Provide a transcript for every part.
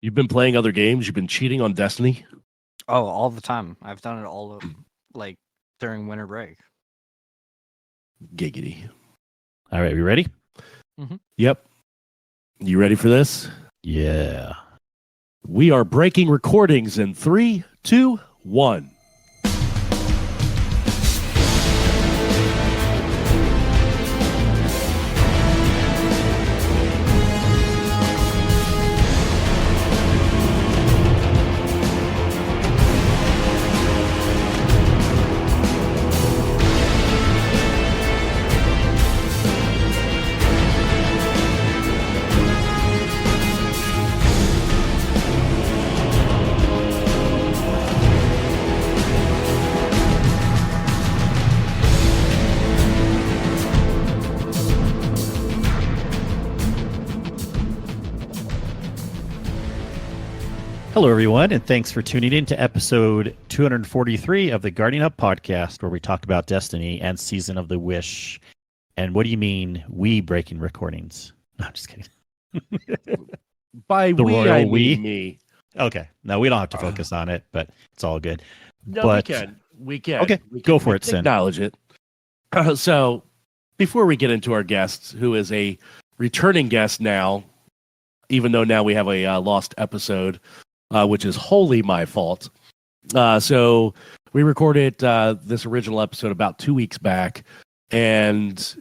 You've been playing other games? You've been cheating on Destiny? Oh, all the time. I've done it during winter break. Giggity. All right, we ready? Mm-hmm. Yep. You ready for this? Yeah. We are breaking recordings in 3, 2, 1. Hello, everyone, and thanks for tuning in to episode 243 of the Guardian Hub podcast, where we talk about Destiny and Season of the Wish. And what do you mean, we breaking recordings? No, I'm just kidding. By The we, royal I we? mean me. Okay, no, we don't have to focus on it, but it's all good. No, But- we can. We can. Okay, We go can- for we it, can Cyn. Acknowledge it. So, before we get into our guest, who is a returning guest now, even though now we have a lost episode, which is wholly my fault. So we recorded this original episode about 2 weeks back, and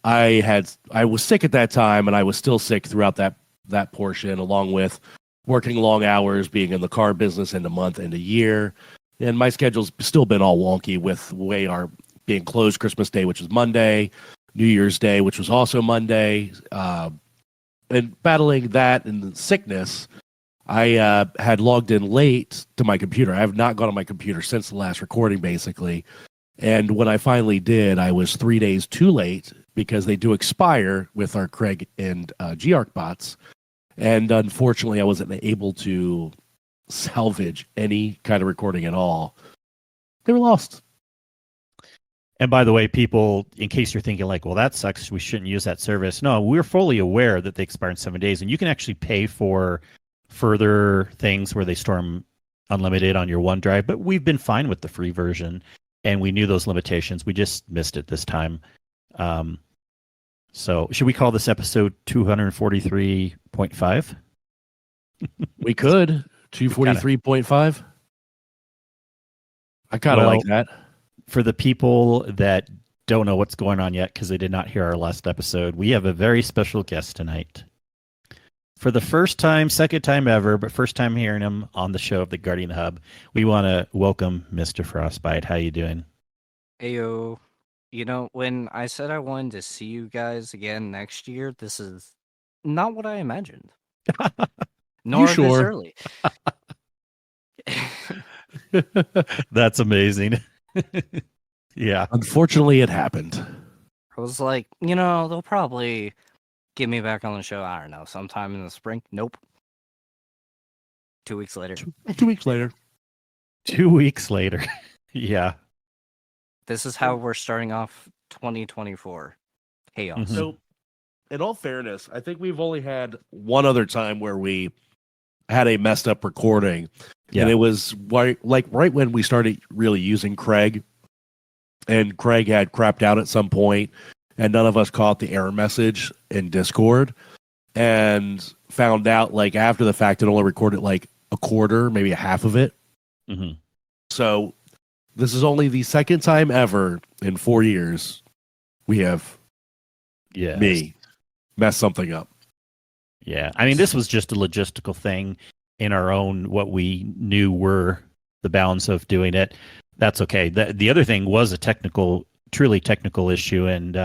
I was sick at that time, and I was still sick throughout that portion, along with working long hours, being in the car business in a month and a year. And my schedule's still been all wonky with the way our being closed Christmas Day, which was Monday, New Year's Day, which was also Monday, and battling that and the sickness. I had logged in late to my computer. I have not gone on my computer since the last recording, basically. And when I finally did, I was 3 days too late because they do expire with our Craig and Geark bots. And unfortunately, I wasn't able to salvage any kind of recording at all. They were lost. And by the way, people, in case you're thinking like, well, that sucks, we shouldn't use that service. No, we're fully aware that they expire in 7 days, and you can actually pay for further things where they store them unlimited on your OneDrive, but we've been fine with the free version, and we knew those limitations. We just missed it this time. So should we call this episode 243.5? We could. 243.5. I kind of Well, like that. For the people that don't know what's going on yet because they did not hear our last episode, we have a very special guest tonight. For the first time, second time ever, but first time hearing him on the show of the Guardian Hub, we want to welcome Mr. Frostbyte. How you doing? Ayo. You know, when I said I wanted to see you guys again next year, this is not what I imagined. Nor this sure? early. That's amazing. Yeah. Unfortunately, it happened. I was like, they'll probably get me back on the show, I don't know, sometime in the spring. Nope. 2 weeks later. 2 weeks later. 2 weeks later. Yeah. This is how we're starting off 2024. Chaos. Mhm. So, in all fairness, I think we've only had one other time where we had a messed up recording. Yeah. And it was right when we started really using Craig. And Craig had crapped out at some point, and none of us caught the error message in Discord, and found out after the fact it only recorded a quarter, maybe a half of it. Mm-hmm. So this is only the second time ever in 4 years we have Yeah. me mess something up. Yeah. I mean, this was just a logistical thing in our own, what we knew were the bounds of doing it. That's okay. The other thing was a truly technical issue, and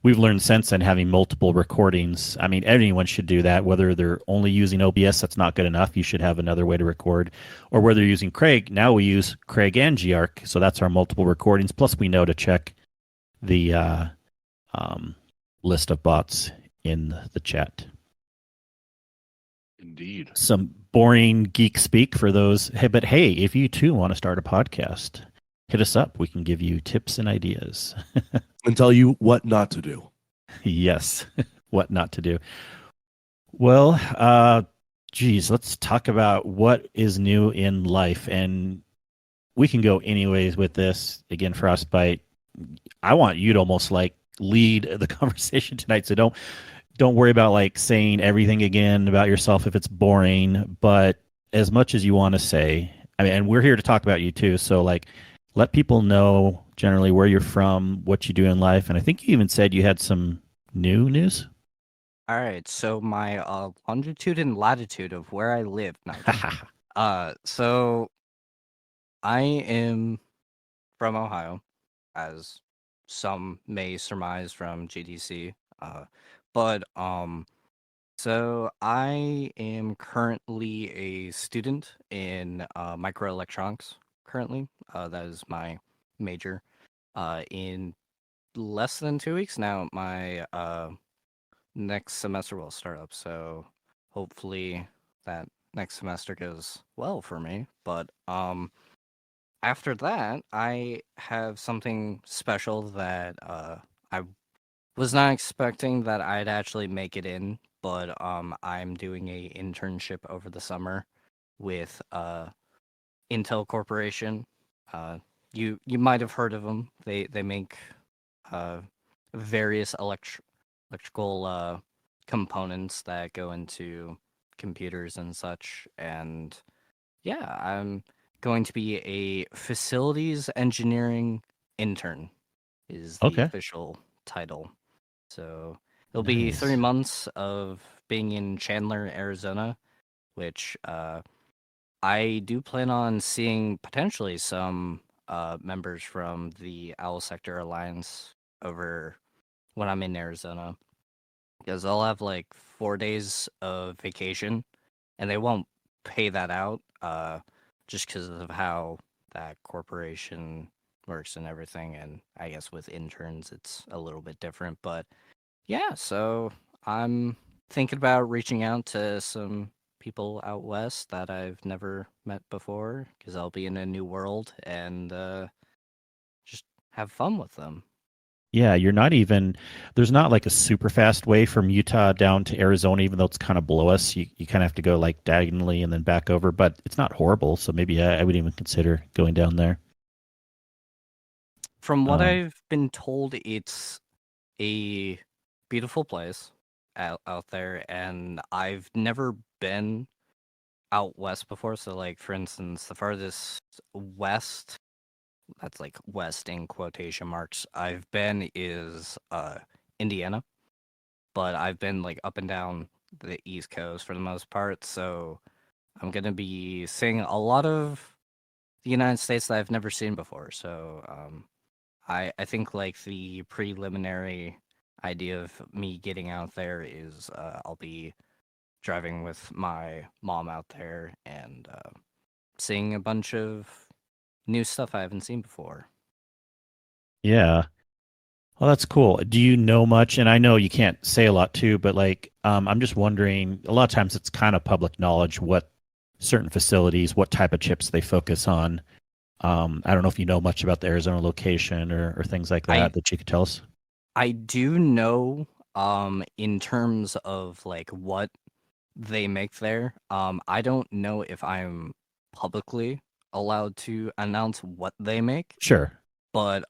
we've learned since then having multiple recordings. I mean, anyone should do that, whether they're only using OBS, that's not good enough. You should have another way to record, or whether you're using Craig. Now we use Craig and Geark, so that's our multiple recordings. Plus, we know to check the list of bots in the chat. Indeed. Some boring geek speak for those. But hey, if you too want to start a podcast, hit us up. We can give you tips and ideas. And tell you what not to do. Yes, what not to do. Well, geez, let's talk about what is new in life. And we can go anyways with this. Again, Frostbite, I want you to almost like lead the conversation tonight. So don't worry about like saying everything again about yourself if it's boring, but as much as you want to say, I mean, and we're here to talk about you too. So like let people know generally where you're from, what you do in life. And I think you even said you had some new news. All right, so my longitude and latitude of where I live. No, I'm kidding. So I am from Ohio, as some may surmise from GDC. But so I am currently a student in microelectronics. Currently, that is my major. In less than 2 weeks now, my next semester will start up. So hopefully that next semester goes well for me. But after that, I have something special that I was not expecting that I'd actually make it in, but I'm doing a internship over the summer with Intel Corporation. Uh, you might have heard of them. They make uh, various electrical components that go into computers and such. And yeah, I'm going to be a facilities engineering intern is the Okay. official title. So it'll be Nice. 3 months of being in Chandler, Arizona, which I do plan on seeing potentially some members from the Owl Sector Alliance over when I'm in Arizona, because I'll have like 4 days of vacation, and they won't pay that out just because of how that corporation works and everything. And I guess with interns, it's a little bit different. But yeah, so I'm thinking about reaching out to some people out west that I've never met before because I'll be in a new world and just have fun with them. Yeah, you're not even, there's not like a super fast way from Utah down to Arizona, even though it's kind of below us. You kind of have to go like diagonally and then back over, but it's not horrible. So maybe I would even consider going down there. From what Um, I've been told, it's a beautiful place out there, and I've never been out west before. So, like for instance, the farthest west, that's like west in quotation marks, I've been is Indiana, but I've been like up and down the East Coast for the most part. So I'm gonna be seeing a lot of the United States that I've never seen before. So I think like the preliminary idea of me getting out there is I'll be driving with my mom out there and seeing a bunch of new stuff I haven't seen before. yeah. Well, that's cool. Do you know much? And I know you can't say a lot too, but like, I'm just wondering, a lot of times it's kind of public knowledge what certain facilities, what type of chips they focus on. I don't know if you know much about the Arizona location or things like I that you could tell us. I do know in terms of like what they make there. I don't know if I'm publicly allowed to announce what they make, Sure. but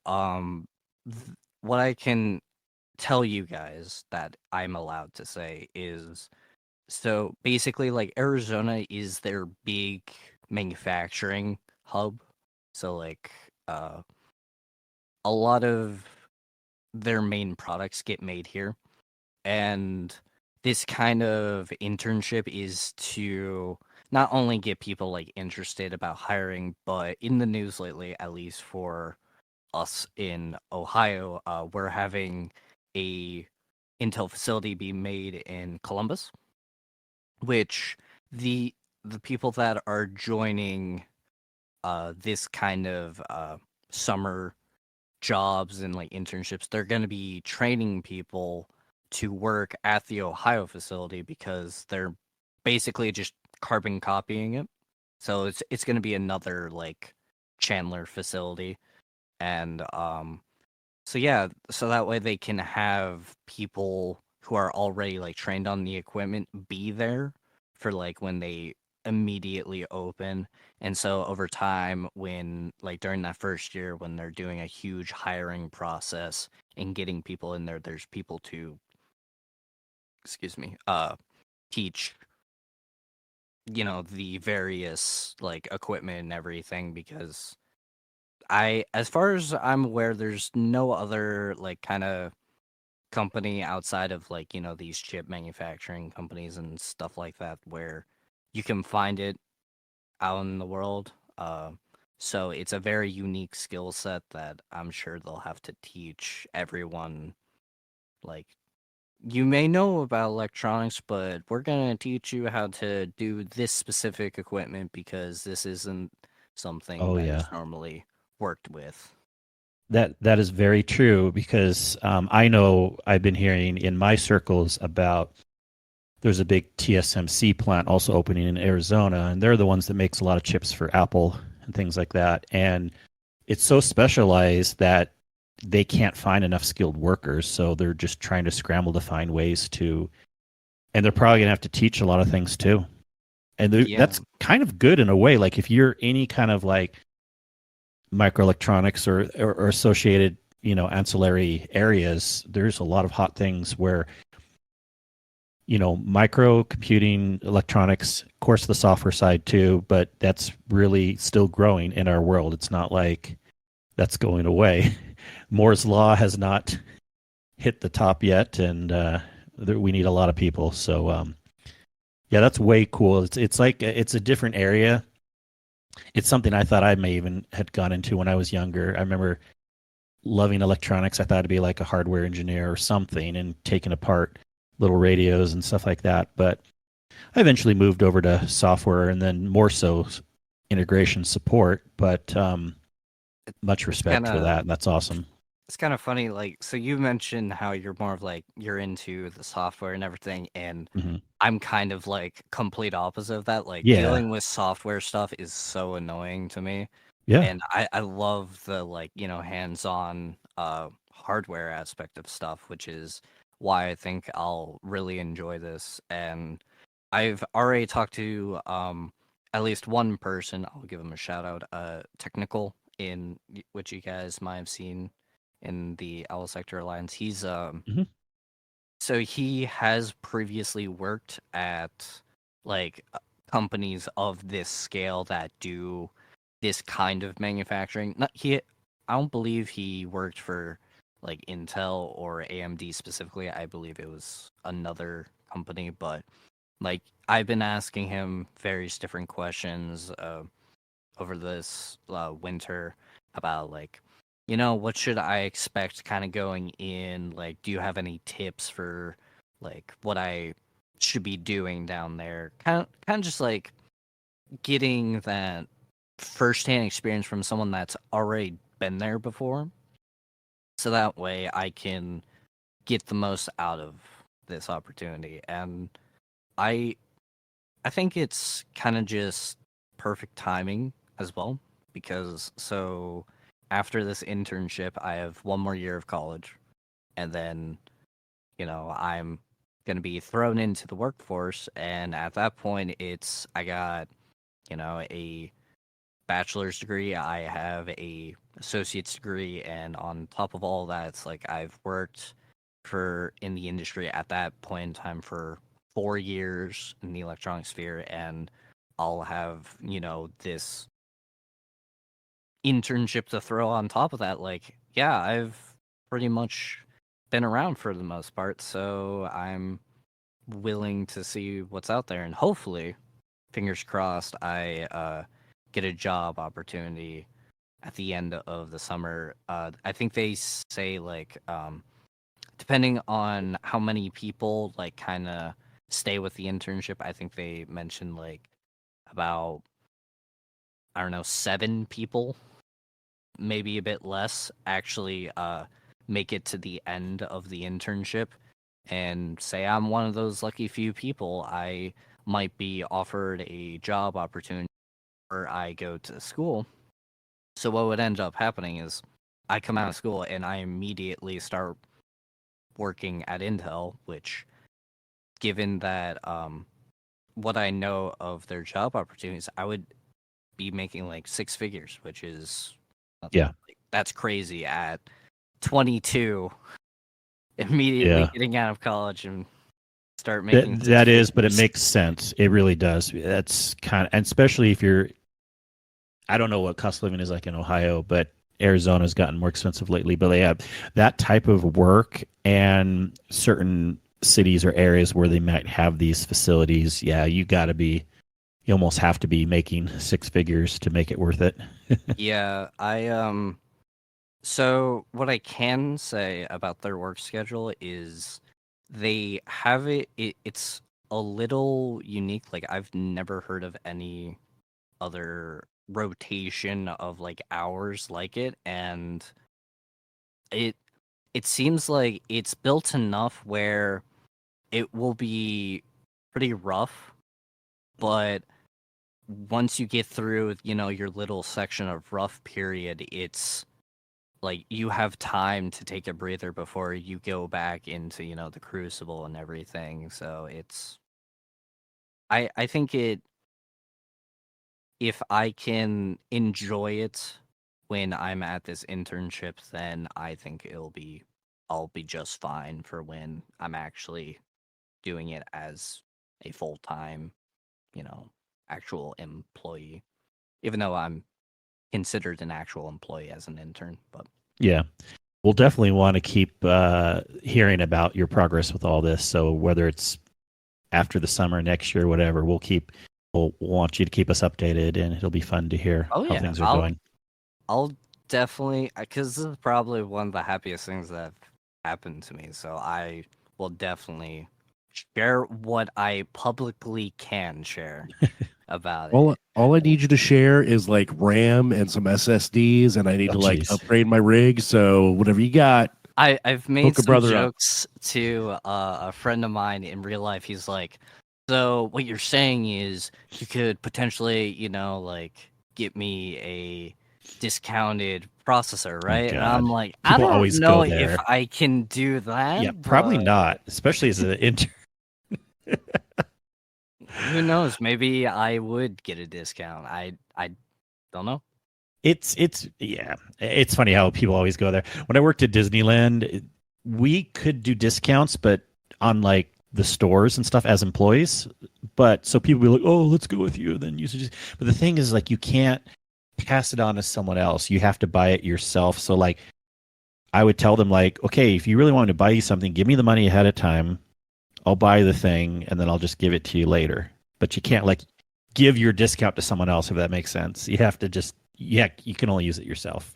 what I can tell you guys that I'm allowed to say is so basically like Arizona is their big manufacturing hub. So like a lot of their main products get made here. And this kind of internship is to not only get people like interested about hiring, but in the news lately, at least for us in Ohio, we're having a Intel facility be made in Columbus, which the the people that are joining this kind of summer jobs and like internships, they're going to be training people to work at the Ohio facility because they're basically just carbon copying it. So it's going to be another like Chandler facility. And so yeah, so that way they can have people who are already like trained on the equipment be there for like when they immediately open. And so over time, when like during that first year, when they're doing a huge hiring process and getting people in there, there's people to, excuse me, teach, you know, the various like equipment and everything, because as far as I'm aware, there's no other like kind of company outside of like, you know, these chip manufacturing companies and stuff like that where you can find it out in the world. So it's a very unique skill set that I'm sure they'll have to teach everyone. Like, you may know about electronics, but we're going to teach you how to do this specific equipment because this isn't something Oh that yeah. is normally worked with. That is very true because I know I've been hearing in my circles about there's a big TSMC plant also opening in Arizona, and they're the ones that makes a lot of chips for Apple and things like that. And it's so specialized that they can't find enough skilled workers, so they're just trying to scramble to find ways to, and they're probably gonna have to teach a lot of things too. And Yeah. that's kind of good in a way. Like if you're any kind of like microelectronics or associated, you know, ancillary areas, there's a lot of hot things where, you know, micro computing, electronics, of course, the software side too, but that's really still growing in our world. It's not like that's going away. Moore's law has not hit the top yet, and we need a lot of people. So, yeah, that's way cool. It's like it's a different area. It's something I thought I may even had gone into when I was younger. I remember loving electronics. I thought I'd be like a hardware engineer or something and taking apart little radios and stuff like that. But I eventually moved over to software and then more so integration support. But much respect for that. That's awesome. It's kind of funny, like, so you mentioned how you're more of like you're into the software and everything, and Mm-hmm. I'm kind of like complete opposite of that. Like Yeah. dealing with software stuff is so annoying to me. Yeah. And I love the like, you know, hands-on hardware aspect of stuff, which is why I think I'll really enjoy this. And I've already talked to at least one person, I'll give him a shout out, technical in which you guys might have seen in the Owl Sector Alliance. He's Mm-hmm. so he has previously worked at like companies of this scale that do this kind of manufacturing. Not he I don't believe he worked for like Intel or AMD specifically. I believe it was another company, but like I've been asking him various different questions over this winter about like, you know, what should I expect kind of going in? Like, do you have any tips for like what I should be doing down there? Kind of just like getting that firsthand experience from someone that's already been there before, so that way I can get the most out of this opportunity. And I I think it's kind of just perfect timing as well, because so after this internship, I have one more year of college, and then, you know, I'm going to be thrown into the workforce. And at that point, I got, you know, a bachelor's degree, I have a associate's degree, and on top of all that, it's like I've worked for in the industry at that point in time for 4 years in the electronic sphere, and I'll have, you know, this internship to throw on top of that. Like, yeah, I've pretty much been around for the most part, so I'm willing to see what's out there, and hopefully, fingers crossed, I get a job opportunity at the end of the summer. I think they say like depending on how many people like kind of stay with the internship, I think they mentioned like about, I don't know, 7 people, maybe a bit less, actually make it to the end of the internship. And say I'm one of those lucky few people, I might be offered a job opportunity where I go to school. So what would end up happening is I come out of school and I immediately start working at Intel, which, given that what I know of their job opportunities, I would be making like 6 figures, which is Yeah. that's crazy at 22, immediately Yeah. getting out of college and start making That is, but it figures. makes sense. It really does. That's kind of, and especially if you're, I don't know what cost of living is like in Ohio, but Arizona's gotten more expensive lately. But they have that type of work and certain cities or areas where they might have these facilities. Yeah, you got to be, you almost have to be making 6 figures to make it worth it. Yeah, so what I can say about their work schedule is they have it's a little unique. Like I've never heard of any other rotation of like hours like it, and it it seems like it's built enough where it will be pretty rough, but once you get through, your little section of rough period, it's like you have time to take a breather before you go back into, the crucible and everything. So I think if I can enjoy it when I'm at this internship, then I think I'll be just fine for when I'm actually doing it as a full-time, you know, actual employee. Even though I'm considered an actual employee as an intern, but Yeah. We'll definitely want to keep hearing about your progress with all this. So whether it's after the summer, next year, whatever, we'll want you to keep us updated, and it'll be fun to hear oh how yeah, things are going. I'll definitely, because this is probably one of the happiest things that have happened to me. So I will definitely share what I publicly can share about it. All I need you to share is like RAM and some SSDs, and I need Oh, to like jeez. upgrade my rig. So whatever you got, I've made hook a some brother up. jokes to a friend of mine in real life. He's like, "So what you're saying is you could potentially, like get me a discounted processor, Oh, right?" And I'm God. like, "I People don't always know go if there. I can do Yeah, that, probably but not, especially as an intern. who knows? Maybe I would get a discount. I don't know." Yeah, it's funny how people always go there. When I worked at Disneyland, we could do discounts, but on like the stores and stuff as employees. But so people be like, "Oh, let's go with you." Then you suggest, but the thing is, like, you can't pass it on to someone else. You have to buy it yourself. So like, I would tell them like, "Okay, if you really want me to buy you something, give me the money ahead of time. I'll buy the thing, and then I'll just give it to you later." But you can't like give your discount to someone else if that makes sense. You have to just you can only use it yourself.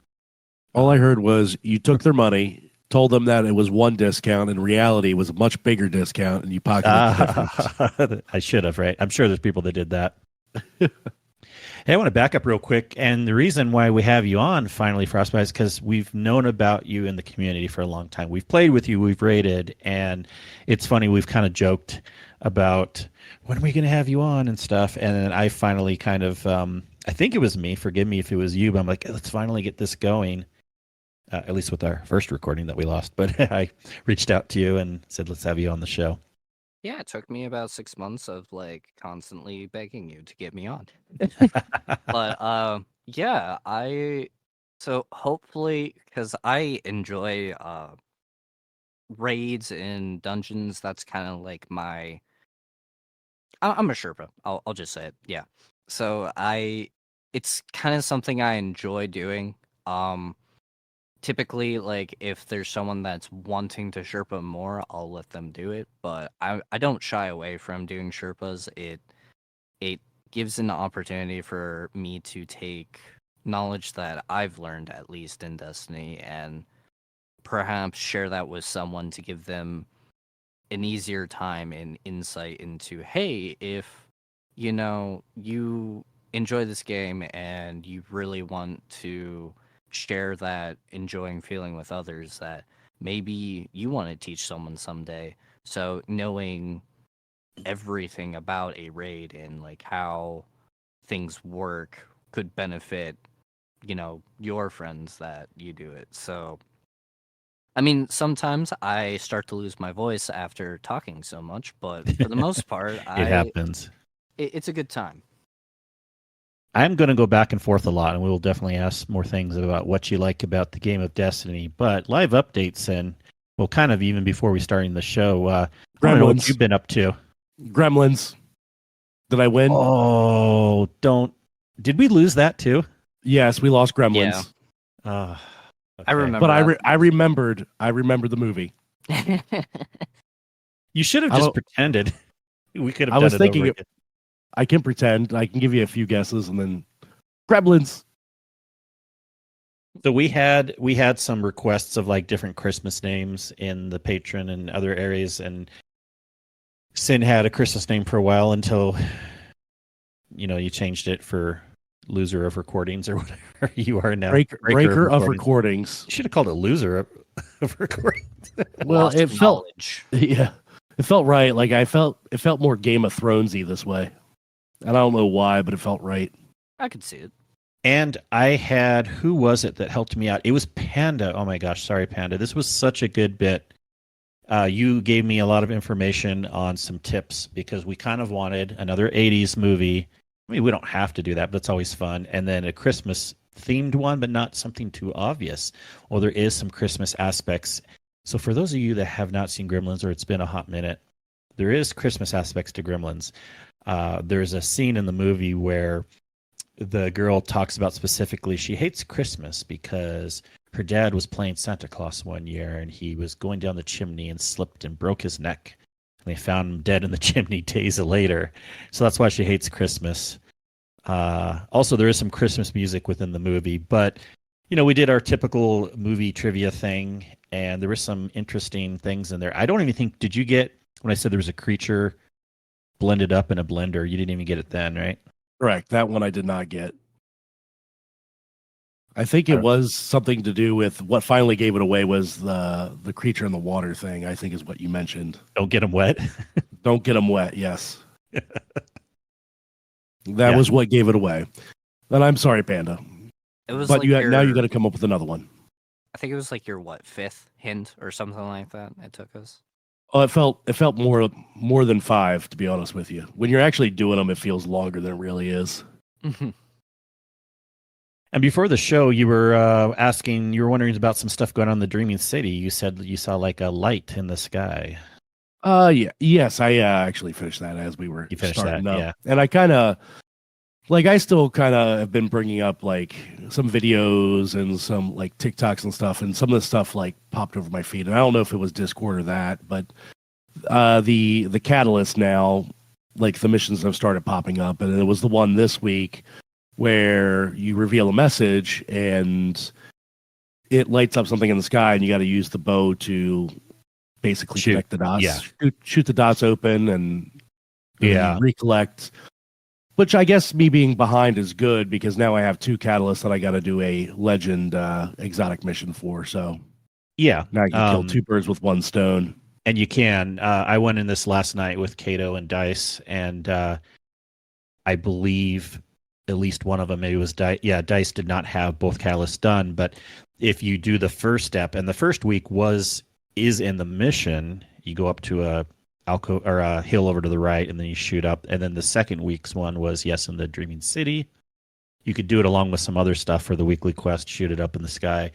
All I heard was you took their money, told them that it was one discount. In reality, it was a much bigger discount, and you pocketed the difference. I should have, right? I'm sure there's people that did that. Hey, I want to back up real quick. And the reason why we have you on finally, Frostbyte, is because we've known about you in the community for a long time. We've played with you, we've raided, and it's funny, we've kind of joked about when are we going to have you on and stuff. And then I finally kind of, I think it was me, forgive me if it was you, but I'm like, let's finally get this going. At least with our first recording that we lost. But I reached out to you and said, let's have you on the show. Yeah, it took me about 6 months of like constantly begging you to get me on. But yeah, I so hopefully because I enjoy raids and dungeons. That's kind of like I'm a Sherpa. I'll just say it. Yeah. So it's kind of something I enjoy doing. Um, Typically, like if there's someone that's wanting to Sherpa more, I'll let them do it. But I don't shy away from doing Sherpas. It gives an opportunity for me to take knowledge that I've learned at least in Destiny and perhaps share that with someone to give them an easier time and insight into, hey, if you enjoy this game and you really want to share that enjoying feeling with others, that maybe you want to teach someone someday. So knowing everything about a raid and like how things work could benefit your friends that you do it. So I mean, sometimes I start to lose my voice after talking so much, but for the most part, It I happens. it's a good time. I'm going to go back and forth a lot, and we will definitely ask more things about what you like about the game of Destiny. But live updates, and well, kind of even before we starting the show, I want to know what Gremlins. you've been up to. Gremlins. Did I win? Oh, don't. Did we lose that too? Yes, we lost Gremlins. Yeah. I remember. But that. I remembered the movie. You should have just pretended. We could have. I was done it thinking over it, I can pretend. I can give you a few guesses, and then Gremlins. So we had some requests of like different Christmas names in the patron and other areas, and Cyn had a Christmas name for a while until you changed it for loser of recordings or whatever you are now. Breaker of recordings. You should have called it loser of recordings. Well, Lost it felt knowledge. yeah, it felt right. Like it felt more Game of Thronesy this way, and I don't know why, but it felt right. I could see it. And I had, who was it that helped me out? It was Panda. Oh my gosh, sorry, Panda. This was such a good bit. You gave me a lot of information on some tips because we kind of wanted another 80s movie. I mean, we don't have to do that, but it's always fun. And then a Christmas themed one, but not something too obvious. Well, there is some Christmas aspects. So for those of you that have not seen Gremlins or it's been a hot minute, there is Christmas aspects to Gremlins. There's a scene in the movie where the girl talks about specifically she hates Christmas because her dad was playing Santa Claus one year and he was going down the chimney and slipped and broke his neck. And they found him dead in the chimney days later. So that's why she hates Christmas. Also, there is some Christmas music within the movie, but we did our typical movie trivia thing, and there were some interesting things in there. I don't even think, did you get, when I said there was a creature blended up in a blender, you didn't even get it then, right? Correct. That one I did not get. I think it was something to do with what finally gave it away was the creature in the water thing, I think is what you mentioned. Don't get them wet. Don't get them wet, yes. That was what gave it away. And I'm sorry, Panda. It was but like now you got to come up with another one. I think it was like your fifth hint or something like that it took us. Oh, it felt more than 5, to be honest with you. When you're actually doing them, it feels longer than it really is. And before the show, you were wondering about some stuff going on in the Dreaming City. You said that you saw like a light in the sky. Yes, I actually finished that as we were starting up. Yeah. And I still kind of have been bringing up like some videos and some like TikToks and stuff, and some of the stuff like popped over my feed. And I don't know if it was Discord or that, but the catalyst now, like the missions have started popping up, and it was the one this week where you reveal a message and it lights up something in the sky, and you got to use the bow to basically connect the dots. Yeah. Shoot the dots open and recollect. Which I guess me being behind is good because now I have 2 catalysts that I got to do a legend exotic mission for. So yeah, now I can kill 2 birds with 1 stone. And you can. I went in this last night with Kato and Dice, and I believe at least one of them maybe was Dice. Yeah, Dice did not have both catalysts done, but if you do the first step, and the first week is in the mission, you go up to a hill over to the right, and then you shoot up. And then the second week's one was in the Dreaming City. You could do it along with some other stuff for the weekly quest, shoot it up in the sky.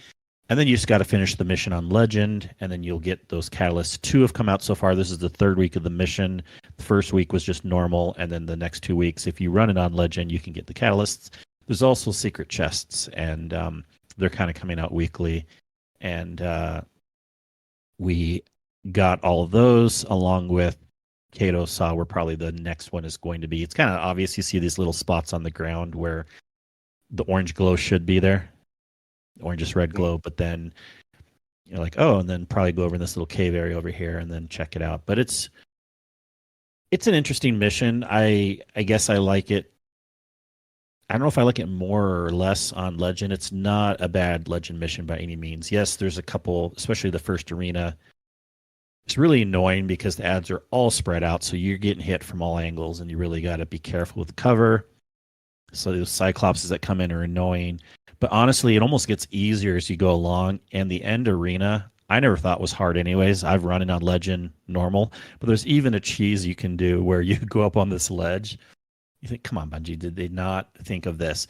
And then you just got to finish the mission on Legend, and then you'll get those catalysts. 2 have come out so far. This is the 3rd week of the mission. The first week was just normal, and then the next 2 weeks, if you run it on Legend, you can get the catalysts. There's also secret chests, and they're kind of coming out weekly. And we got all of those along with Kato saw where probably the next one is going to be. It's kind of obvious. You see these little spots on the ground where the orange glow should be there. Orange red glow, but then you're like, oh, and then probably go over in this little cave area over here and then check it out. But it's an interesting mission. I guess I like it. I don't know if I like it more or less on Legend. It's not a bad Legend mission by any means. Yes, there's a couple, especially the first arena. It's really annoying because the ads are all spread out, so you're getting hit from all angles, and you really got to be careful with cover. So those Cyclopses that come in are annoying. But honestly, it almost gets easier as you go along. And the end arena, I never thought was hard anyways. I've run it on Legend normal. But there's even a cheese you can do where you go up on this ledge, You think, come on, Bungie, did they not think of this?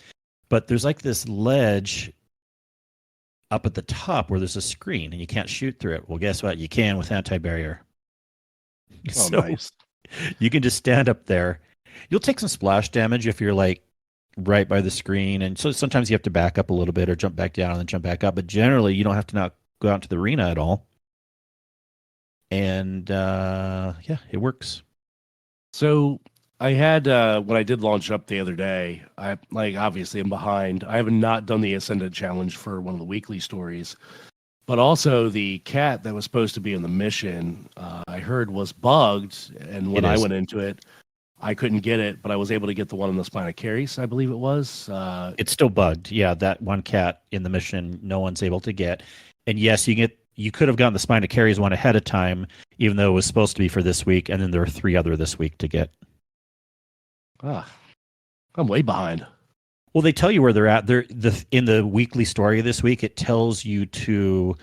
But there's like this ledge up at the top where there's a screen and you can't shoot through it. Well, guess what? You can with anti-barrier. Oh, So nice. you can just stand up there. You'll take some splash damage if you're like right by the screen, and so sometimes you have to back up a little bit or jump back down and then jump back up. But generally, you don't have to not go out to the arena at all. And yeah, it works. So I had when I did launch up the other day, I like obviously I'm behind. I have not done the Ascended challenge for one of the weekly stories, but also the cat that was supposed to be in the mission, I heard was bugged, and when It I is. went into it, I couldn't get it, but I was able to get the one in the Spina Caris, I believe it was. It's still bugged. Yeah, that one cat in the mission, no one's able to get. And yes, you could have gotten the Spina Caris one ahead of time, even though it was supposed to be for this week, and then there were 3 other this week to get. I'm way behind. Well, they tell you where they're at. In the weekly story this week, it tells you to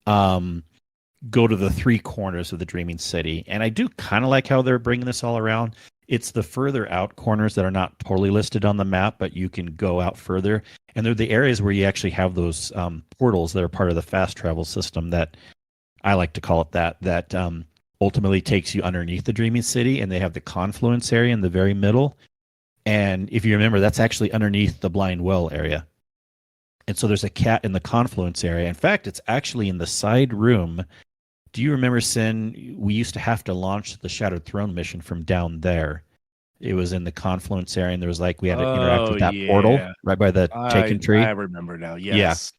go to the 3 corners of the Dreaming City. And I do kind of like how they're bringing this all around. It's the further out corners that are not totally listed on the map, but you can go out further. And they're the areas where you actually have those portals that are part of the fast travel system that I like to call it that ultimately takes you underneath the Dreaming City. And they have the confluence area in the very middle. And if you remember, that's actually underneath the Blind Well area. And so there's a cat in the confluence area. In fact, it's actually in the side room. Do you remember, Cyn? We used to have to launch the Shattered Throne mission from down there. It was in the confluence area, and there was like we had to interact with that portal right by the taken tree. I remember now. Yes.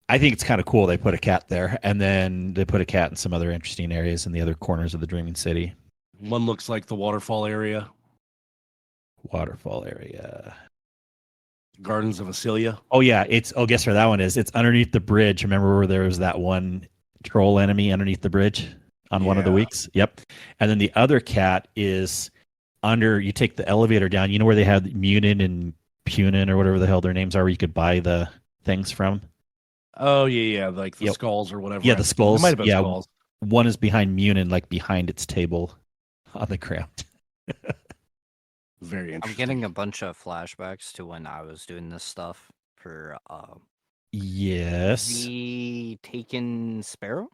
I think it's kind of cool they put a cat there, and then they put a cat in some other interesting areas in the other corners of the Dreaming City. One looks like the waterfall area. Waterfall area. Gardens of Asilia. Oh yeah, guess where that one is? It's underneath the bridge. Remember where there was that one troll enemy underneath the bridge on one of the weeks? Yep. And then the other cat is under. You take the elevator down. You know where they have Munin and Punin or whatever the hell their names are, where you could buy the things from. Oh yeah, like the skulls or whatever. Yeah, the skulls. It might have been skulls. One is behind Munin, like behind its table on the ground. Very interesting. I'm getting a bunch of flashbacks to when I was doing this stuff for yes, the Taken Sparrow.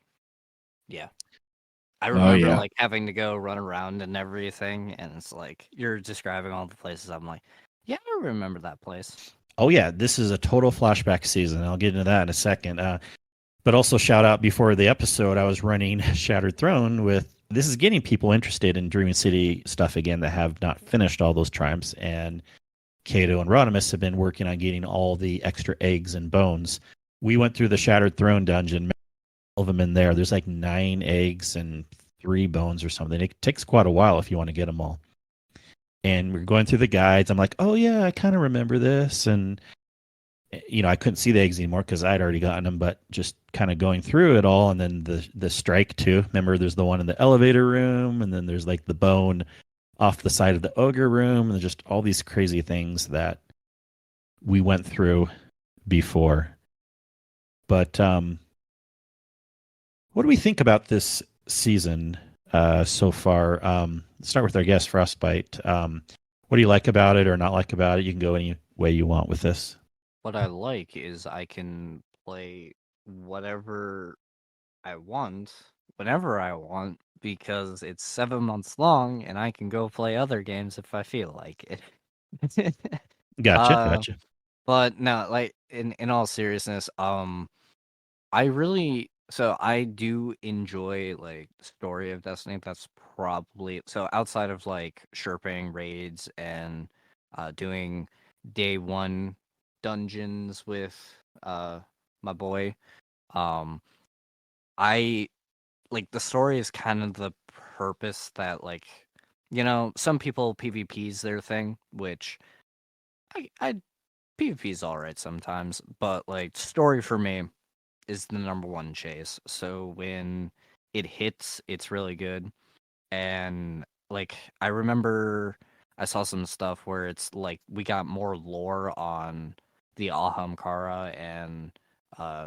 Yeah, I remember like having to go run around and everything, and it's like you're describing all the places. I'm like, yeah, I remember that place. Oh yeah, this is a total flashback season. I'll get into that in a second. But also shout out before the episode, I was running Shattered Throne with. This is getting people interested in Dreaming City stuff again that have not finished all those triumphs. And Kato and Rodimus have been working on getting all the extra eggs and bones. We went through the Shattered Throne dungeon, all of them in there. There's like 9 eggs and 3 bones or something. It takes quite a while if you want to get them all. And we're going through the guides. I'm like, oh yeah, I kind of remember this. And I couldn't see the eggs anymore because I'd already gotten them, but just kind of going through it all. And then the strike too. Remember, there's the one in the elevator room, and then there's like the bone off the side of the ogre room, and just all these crazy things that we went through before. But what do we think about this season so far? Let's start with our guest, Frostbyte. What do you like about it or not like about it? You can go any way you want with this. What I like is I can play whatever I want, whenever I want, because it's 7 months long, and I can go play other games if I feel like it. Gotcha. But no, like in all seriousness, I do enjoy like Story of Destiny. That's probably so outside of like Sherping raids and doing day 1 dungeons with my boy. I like the story is kind of the purpose that like some people PvP's their thing, which I PvP's alright sometimes, but like story for me is the number 1 chase. So when it hits, it's really good. And like I remember I saw some stuff where it's like we got more lore on the Ahamkara and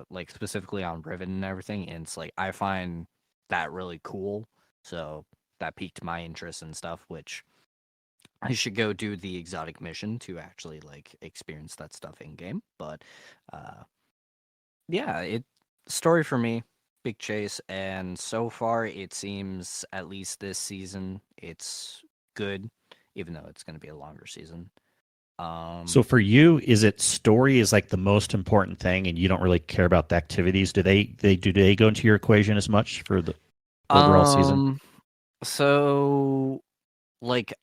like specifically on Riven and everything, and it's like I find that really cool. So that piqued my interest and stuff, which I should go do the exotic mission to actually like experience that stuff in game. But yeah, story for me, big chase, and so far it seems at least this season it's good, even though it's going to be a longer season. So for you, is it story is like the most important thing, and you don't really care about the activities? Do they go into your equation as much for the overall season? So like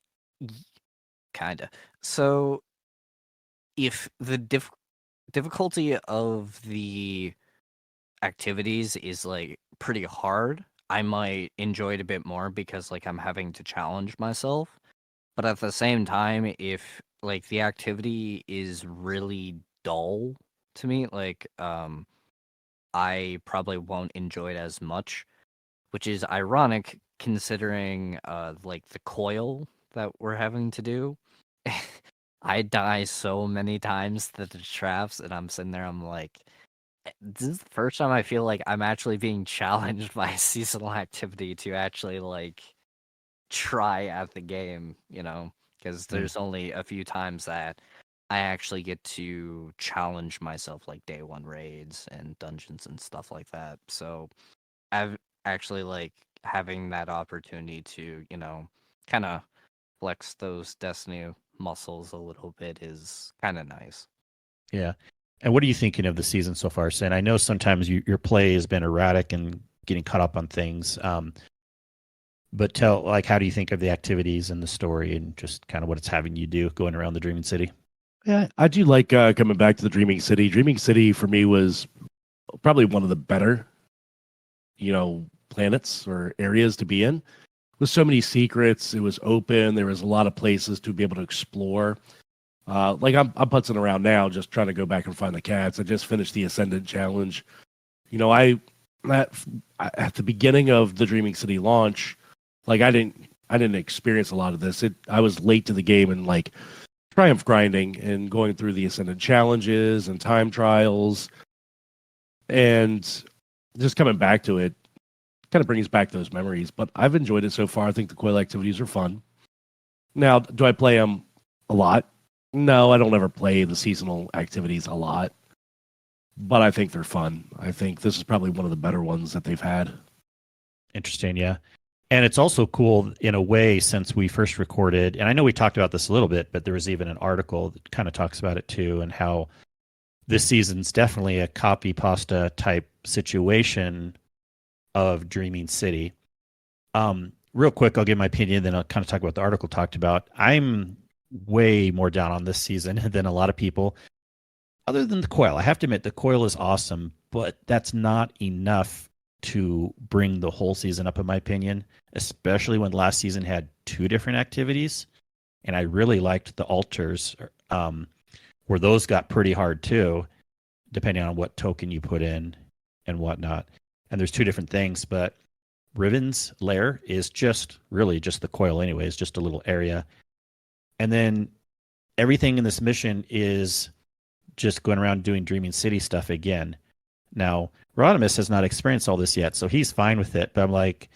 kind of. So if the difficulty of the activities is like pretty hard, I might enjoy it a bit more because like I'm having to challenge myself. But at the same time, if like the activity is really dull to me, like I probably won't enjoy it as much, which is ironic considering like the coil that we're having to do. I die so many times to the traps, and I'm sitting there, I'm like, this is the first time I feel like I'm actually being challenged by a seasonal activity to actually like try at the game, because there's only a few times that I actually get to challenge myself, like day one raids and dungeons and stuff like that. So I've actually like having that opportunity to, kind of flex those Destiny muscles a little bit is kind of nice. Yeah. And what are you thinking of the season so far, Sin? I know sometimes your play has been erratic and getting caught up on things. But how do you think of the activities and the story and just kind of what it's having you do going around the Dreaming City? Yeah, I do like coming back to the Dreaming City. Dreaming City for me was probably one of the better, planets or areas to be in. With so many secrets, it was open. There was a lot of places to be able to explore. Like I'm putzing around now, just trying to go back and find the cats. I just finished the Ascendant challenge. You know, at, at the beginning of the Dreaming City launch, like I didn't experience a lot of this. I was late to the game and like triumph grinding and going through the Ascendant challenges and time trials, and just coming back to it kind of brings back those memories. But I've enjoyed it so far. I think the coil activities are fun. Now, do I play them a lot? No, I don't ever play the seasonal activities a lot, but I think they're fun. I think this is probably one of the better ones that they've had. Interesting, yeah. And it's also cool in a way since we first recorded, and I know we talked about this a little bit, but there was even an article that kind of talks about it too, and how this season's definitely a copy pasta type situation of Dreaming City. Real quick, I'll give my opinion, then I'll kind of talk about what the article talked about. I'm way more down on this season than a lot of people. Other than the coil, I have to admit the coil is awesome, but that's not enough to bring the whole season up, in my opinion. Especially when last season had two different activities, and I really liked the altars, where those got pretty hard too, depending on what token you put in and whatnot. And there's two different things, but Riven's lair is just really just the coil, anyways, just a little area. And then everything in this mission is just going around doing Dreaming City stuff again. Now, Rodimus has not experienced all this yet, so he's fine with it. But I'm like,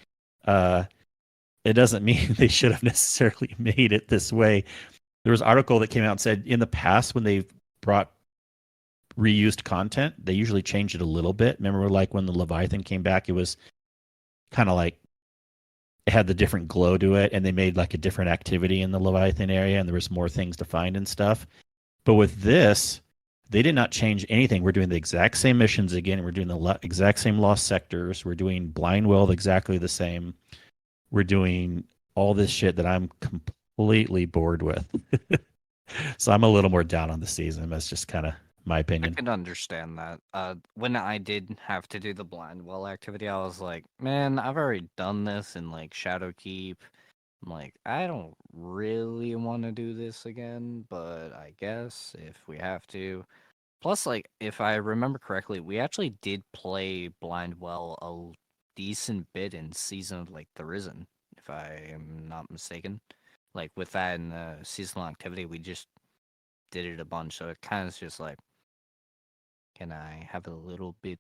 it doesn't mean they should have necessarily made it this way. There was an article that came out and said in the past when they've brought reused content, they usually change it a little bit. Remember, like when the Leviathan came back, it was kind of like it had the different glow to it, and they made like a different activity in the Leviathan area, and there was more things to find and stuff. But with this, they did not change anything. We're doing the exact same missions again. We're doing the exact same lost sectors. We're doing Blind Well exactly the same. We're doing all this shit that I'm completely bored with. So I'm a little more down on the season. That's just kind of my I opinion. can understand that. When I did have to do the blind well activity, I was like, man, I've already done this in like Shadowkeep. I'm like, I don't really want to do this again, but I guess if we have to. Plus, like, if I remember correctly, we actually did play blind well a decent bit in Season of like the Risen, if I am not mistaken. Like with that in the seasonal activity, we just did it a bunch, so it kind of just like, can I have a little bit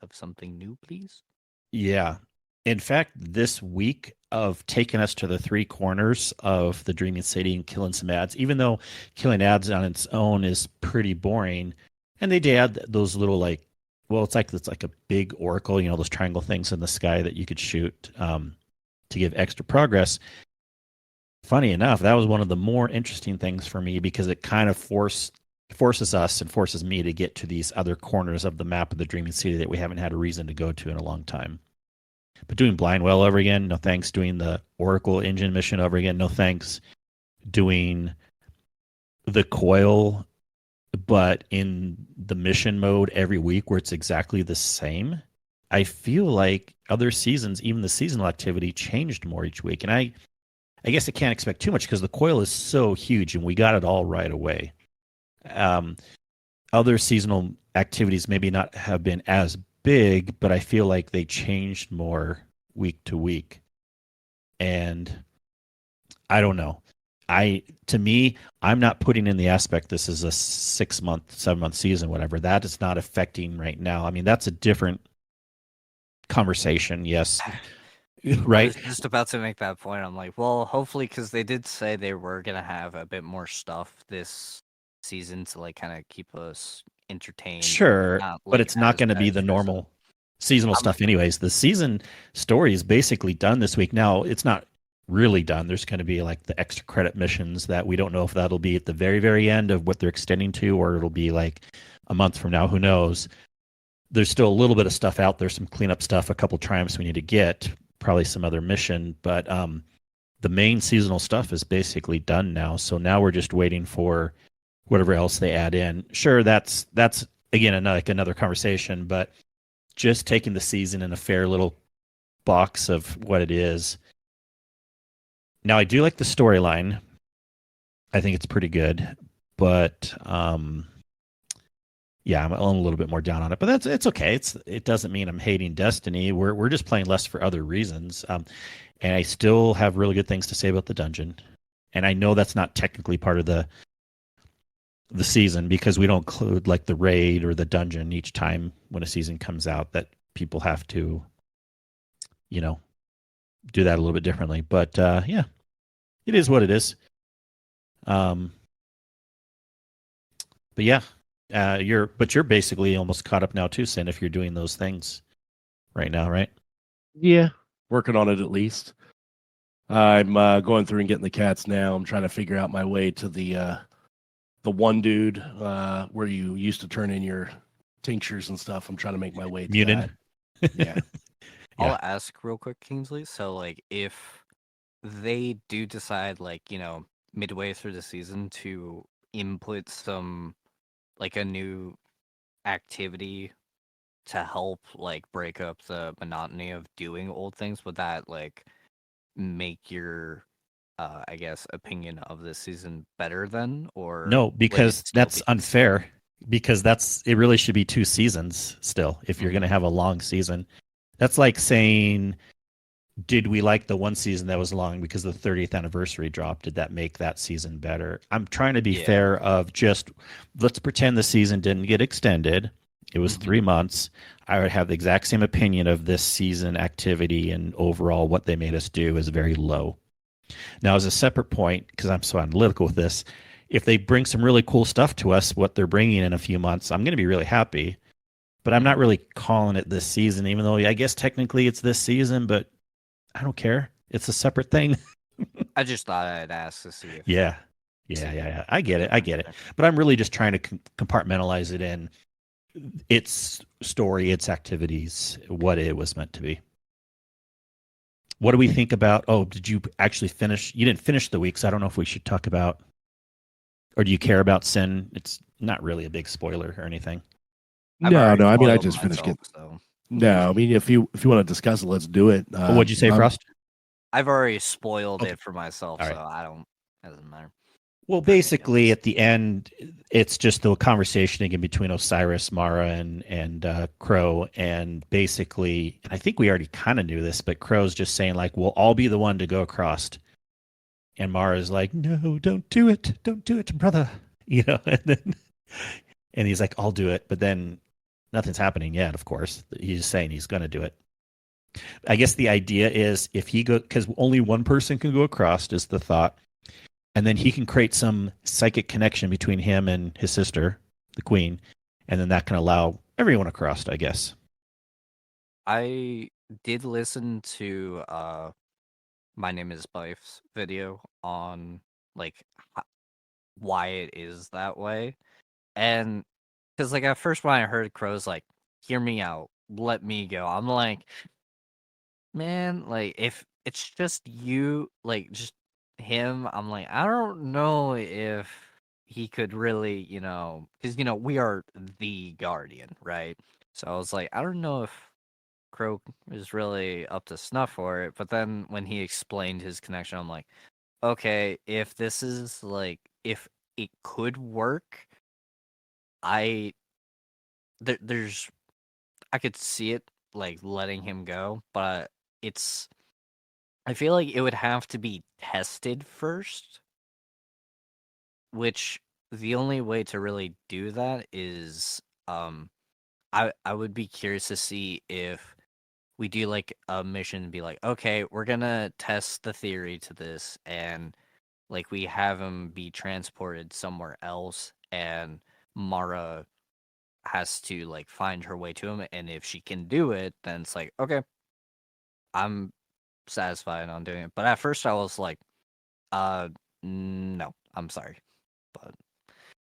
of something new, please? Yeah. In fact, this week of taking us to the three corners of the Dreaming City and killing some ads, even though killing ads on its own is pretty boring, and they did add those little it's like a big oracle, those triangle things in the sky that you could shoot to give extra progress. Funny enough, that was one of the more interesting things for me because it kind of forces us and forces me to get to these other corners of the map of the Dreaming City that we haven't had a reason to go to in a long time. But doing Blindwell over again, no thanks. Doing the Oracle Engine mission over again, no thanks. Doing the Coil, but in the mission mode every week where it's exactly the same. I feel like other seasons, even the seasonal activity, changed more each week. And I guess I can't expect too much because the Coil is so huge and we got it all right away. Other seasonal activities maybe not have been as big, but I feel like they changed more week to week. And I don't know. To me, I'm not putting in the aspect this is a 6-month, 7-month season, whatever. That is not affecting right now. I mean, that's a different conversation, yes. Right? I was just about to make that point. I'm like, well, hopefully, because they did say they were going to have a bit more stuff this season to like kind of keep us entertained. Sure, but it's not going to be the stressful. normal seasonal stuff anyways. The season story is basically done this week. Now, it's not really done. There's going to be like the extra credit missions that we don't know if that'll be at the very, very end of what they're extending to, or it'll be like a month from now. Who knows? There's still a little bit of stuff out there, some cleanup stuff, a couple triumphs we need to get, probably some other mission, but the main seasonal stuff is basically done now. So now we're just waiting for whatever else they add in. Sure, that's again another conversation, but just taking the season in a fair little box of what it is. Now I do like the storyline. I think it's pretty good, but yeah, I'm a little bit more down on it. But it's okay. It doesn't mean I'm hating Destiny. We're just playing less for other reasons. And I still have really good things to say about the dungeon. And I know that's not technically part of the season because we don't include like the raid or the dungeon each time when a season comes out, that people have to, do that a little bit differently. But yeah, it is what it is. But yeah, you're basically almost caught up now too, Cyn, if you're doing those things right now, right? Yeah, working on it at least. I'm going through and getting the cats now. I'm trying to figure out my way to the one dude where you used to turn in your tinctures and stuff. I'm trying to make my way to Munin. that. Yeah. I'll ask real quick, Kingsley. So, like, if they do decide, like, midway through the season to input some, like, a new activity to help, like, break up the monotony of doing old things, would that, like, make your I guess opinion of this season better then, or no? Because that's unfair. Because it really should be 2 seasons still. If you're going to have a long season, that's like saying, did we like the one season that was long because the 30th anniversary dropped? Did that make that season better? I'm trying to be fair of just let's pretend the season didn't get extended. It was 3 months. I would have the exact same opinion of this season activity, and overall what they made us do is very low. Now, as a separate point, because I'm so analytical with this, if they bring some really cool stuff to us, what they're bringing in a few months, I'm going to be really happy. But I'm not really calling it this season, even though I guess technically it's this season, but I don't care. It's a separate thing. I just thought I'd ask to see if... Yeah. I get it. But I'm really just trying to compartmentalize it in its story, its activities, what it was meant to be. What do we think about? Oh, did you actually finish? You didn't finish the week, so I don't know if we should talk about, or do you care about Cyn? It's not really a big spoiler or anything. No. I mean, I just finished it. So. No, I mean, if you want to discuss it, let's do it. What'd you say, Frost? I've already spoiled it for myself, right. So it doesn't matter. Well, basically, at the end, it's just the conversation again between Osiris, Mara, and Crow, and basically, I think we already kind of knew this, but Crow's just saying like, "We'll all be the one to go across," and Mara's like, "No, don't do it, brother," and he's like, "I'll do it," but then nothing's happening yet. Of course, he's just saying he's going to do it. I guess the idea is if he go, because only one person can go across is the thought, and then he can create some psychic connection between him and his sister, the queen, and then that can allow everyone across, I guess. I did listen to My Name is Bife's video on like why it is that way. And because like at first when I heard Crow's like, hear me out, let me go, I'm like, man, like if it's just you, like just him, I'm like, I don't know if he could really, because we are the Guardian, right? So I was like, I don't know if Crow is really up to snuff for it. But then when he explained his connection, I'm like, okay, if this is like, if it could work, I there's I could see it like letting him go, but it's I feel like it would have to be tested first, which the only way to really do that is I would be curious to see if we do like a mission and be like, okay, we're gonna test the theory to this, and like we have him be transported somewhere else, and Mara has to like find her way to him, and if she can do it, then it's like, okay, I'm satisfied on doing it. But at first I was like, no, I'm sorry. But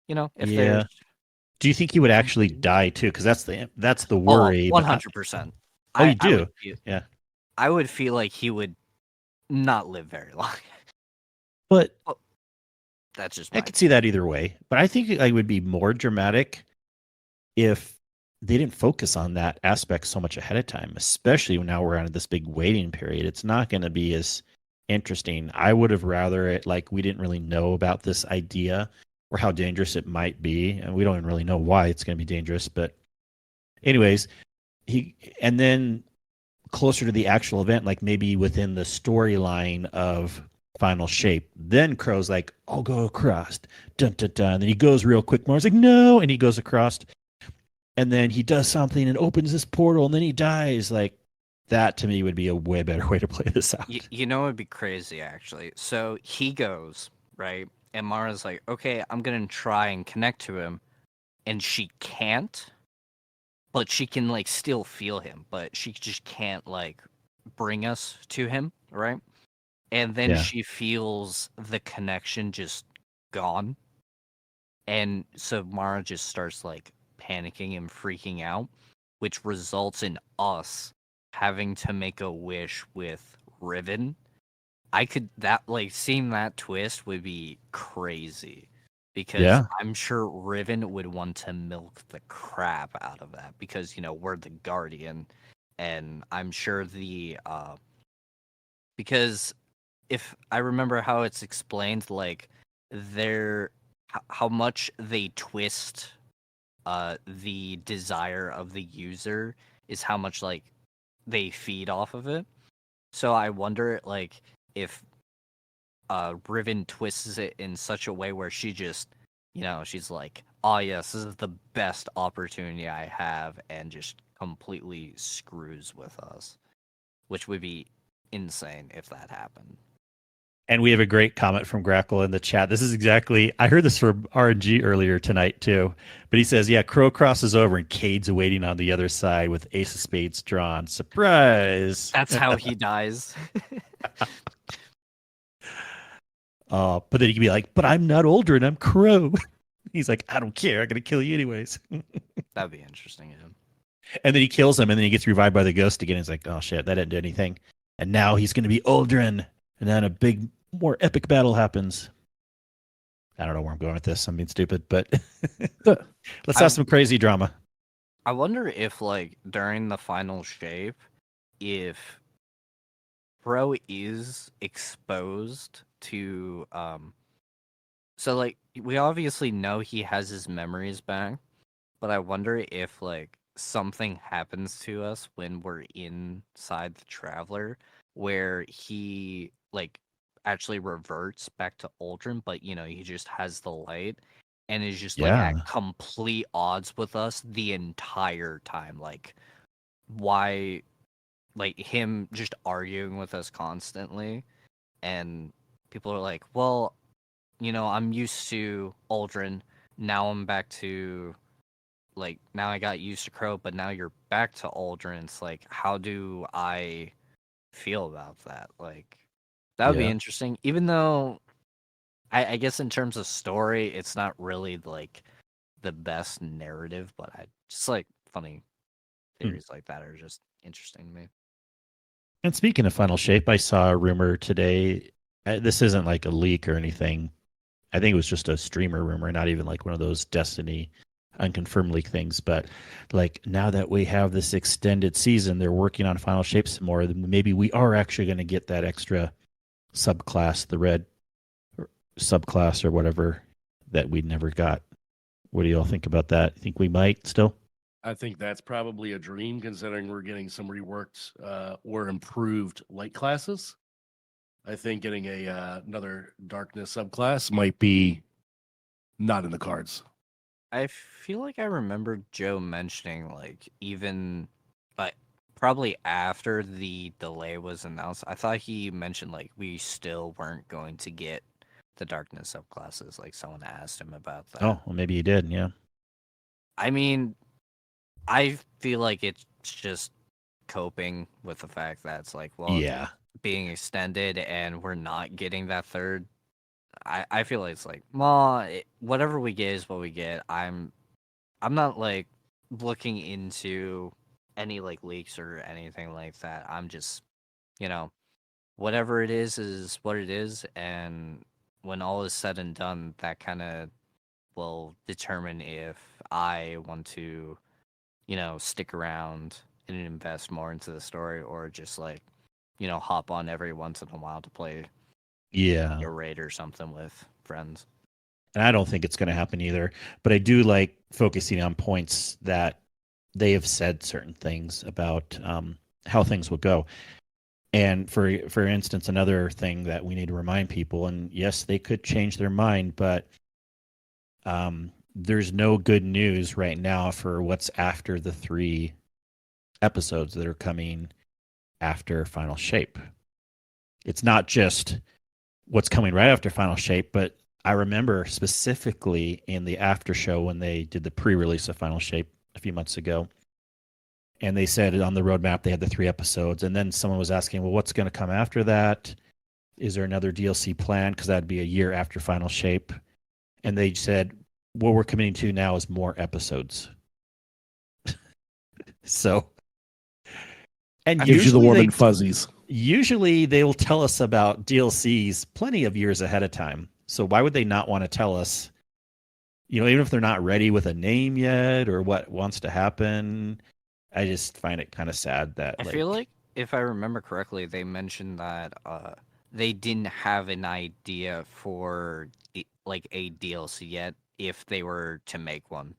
if there's Yeah. Do you think he would actually die too? Because that's the oh, worry. But 100%. oh, you I would do? feel Yeah. I would feel like he would not live very long. But Well, that's just I my could see that either way. But I think it would be more dramatic if they didn't focus on that aspect so much ahead of time, especially now we're on this big waiting period. It's not going to be as interesting. I would have rather it like we didn't really know about this idea or how dangerous it might be, and we don't even really know why it's going to be dangerous. But anyways, and then closer to the actual event, like maybe within the storyline of Final Shape, then Crow's like, "I'll go across," dun dun dun. And then he goes real quick. Mara's like, "No," and he goes across, and then he does something and opens this portal, and then he dies. Like that to me would be a way better way to play this out. It'd be crazy actually. So he goes, right? And Mara's like, okay, I'm gonna try and connect to him. And she can't, but she can like still feel him, but she just can't like bring us to him, right? And then Yeah, she feels the connection just gone. And so Mara just starts like panicking and freaking out, which results in us having to make a wish with Riven. I could that like seeing that twist would be crazy because yeah, I'm sure Riven would want to milk the crap out of that because we're the Guardian, and I'm sure the because if I remember how it's explained, like their how much they twist the desire of the user is how much like they feed off of it. So I wonder like if Riven twists it in such a way where she just she's like, oh yes, this is the best opportunity I have, and just completely screws with us, which would be insane if that happened. and we have a great comment from Grackle in the chat. This is exactly I heard this from RNG earlier tonight too, but he says, "Yeah, Crow crosses over and Cade's waiting on the other side with Ace of Spades drawn. Surprise!" That's how he dies. But then he can be like, "But I'm not older and I'm Crow." He's like, "I don't care. I'm gonna kill you anyways." That'd be interesting. Yeah. And then he kills him, and then he gets revived by the ghost again. He's like, "Oh shit, that didn't do anything." And now he's gonna be Aldrin, and then a big, more epic battle happens. I don't know where I'm going with this. I'm being stupid, but let's have some crazy drama. I wonder if like during the final shape, if Bro is exposed to so like we obviously know he has his memories back, but I wonder if like something happens to us when we're inside the Traveler where he like actually reverts back to Aldrin, but he just has the light and is just like Yeah, at complete odds with us the entire time. Like why like him just arguing with us constantly, and people are like, well, I'm used to Aldrin, now I'm back to, like, now I got used to Crow, but now you're back to Aldrin. It's like, how do I feel about that? Like, that would be Yeah. interesting, even though I guess in terms of story, it's not really like the best narrative, but I just like funny theories like that are just interesting to me. And speaking of Final Shape, I saw a rumor today. This isn't like a leak or anything. I think it was just a streamer rumor, not even like one of those Destiny unconfirmed leak things. But like now that we have this extended season, they're working on Final Shape some more. Maybe we are actually going to get that extra subclass, the red subclass or whatever that we never got. What do you all think about that? You think we might still? I think that's probably a dream, considering we're getting some reworked or improved light classes. I think getting another darkness subclass might be not in the cards. I feel like I remember Joe mentioning, like, even, like, probably after the delay was announced, I thought he mentioned, like, we still weren't going to get the darkness subclasses. Like, someone asked him about that. Oh, well, maybe you did. Yeah. I mean, I feel like it's just coping with the fact that it's like, well, Yeah. being extended and we're not getting that third. I feel like it's like, well, whatever we get is what we get. I'm not like looking into any like leaks or anything like that. I'm just, whatever it is what it is, and when all is said and done, that kind of will determine if I want to, stick around and invest more into the story, or just like, hop on every once in a while to play Yeah. a raid or something with friends. And I don't think it's going to happen either. But I do like focusing on points that they have said certain things about how things will go. And for instance, another thing that we need to remind people, and yes, they could change their mind, but there's no good news right now for what's after the 3 episodes that are coming after Final Shape. It's not just what's coming right after Final Shape, but I remember specifically in the after show when they did the pre-release of Final Shape a few months ago, and they said on the roadmap they had the 3 episodes, and then someone was asking, well, what's going to come after that? Is there another DLC plan? Because that'd be a year after Final Shape. And they said, what we're committing to now is more episodes. So, and Gives you the usually warm they and fuzzies. usually they will tell us about DLCs plenty of years ahead of time. So why would they not want to tell us, even if they're not ready with a name yet or what wants to happen? I just find it kind of sad that I feel like, if I remember correctly, they mentioned that they didn't have an idea for like a DLC yet if they were to make one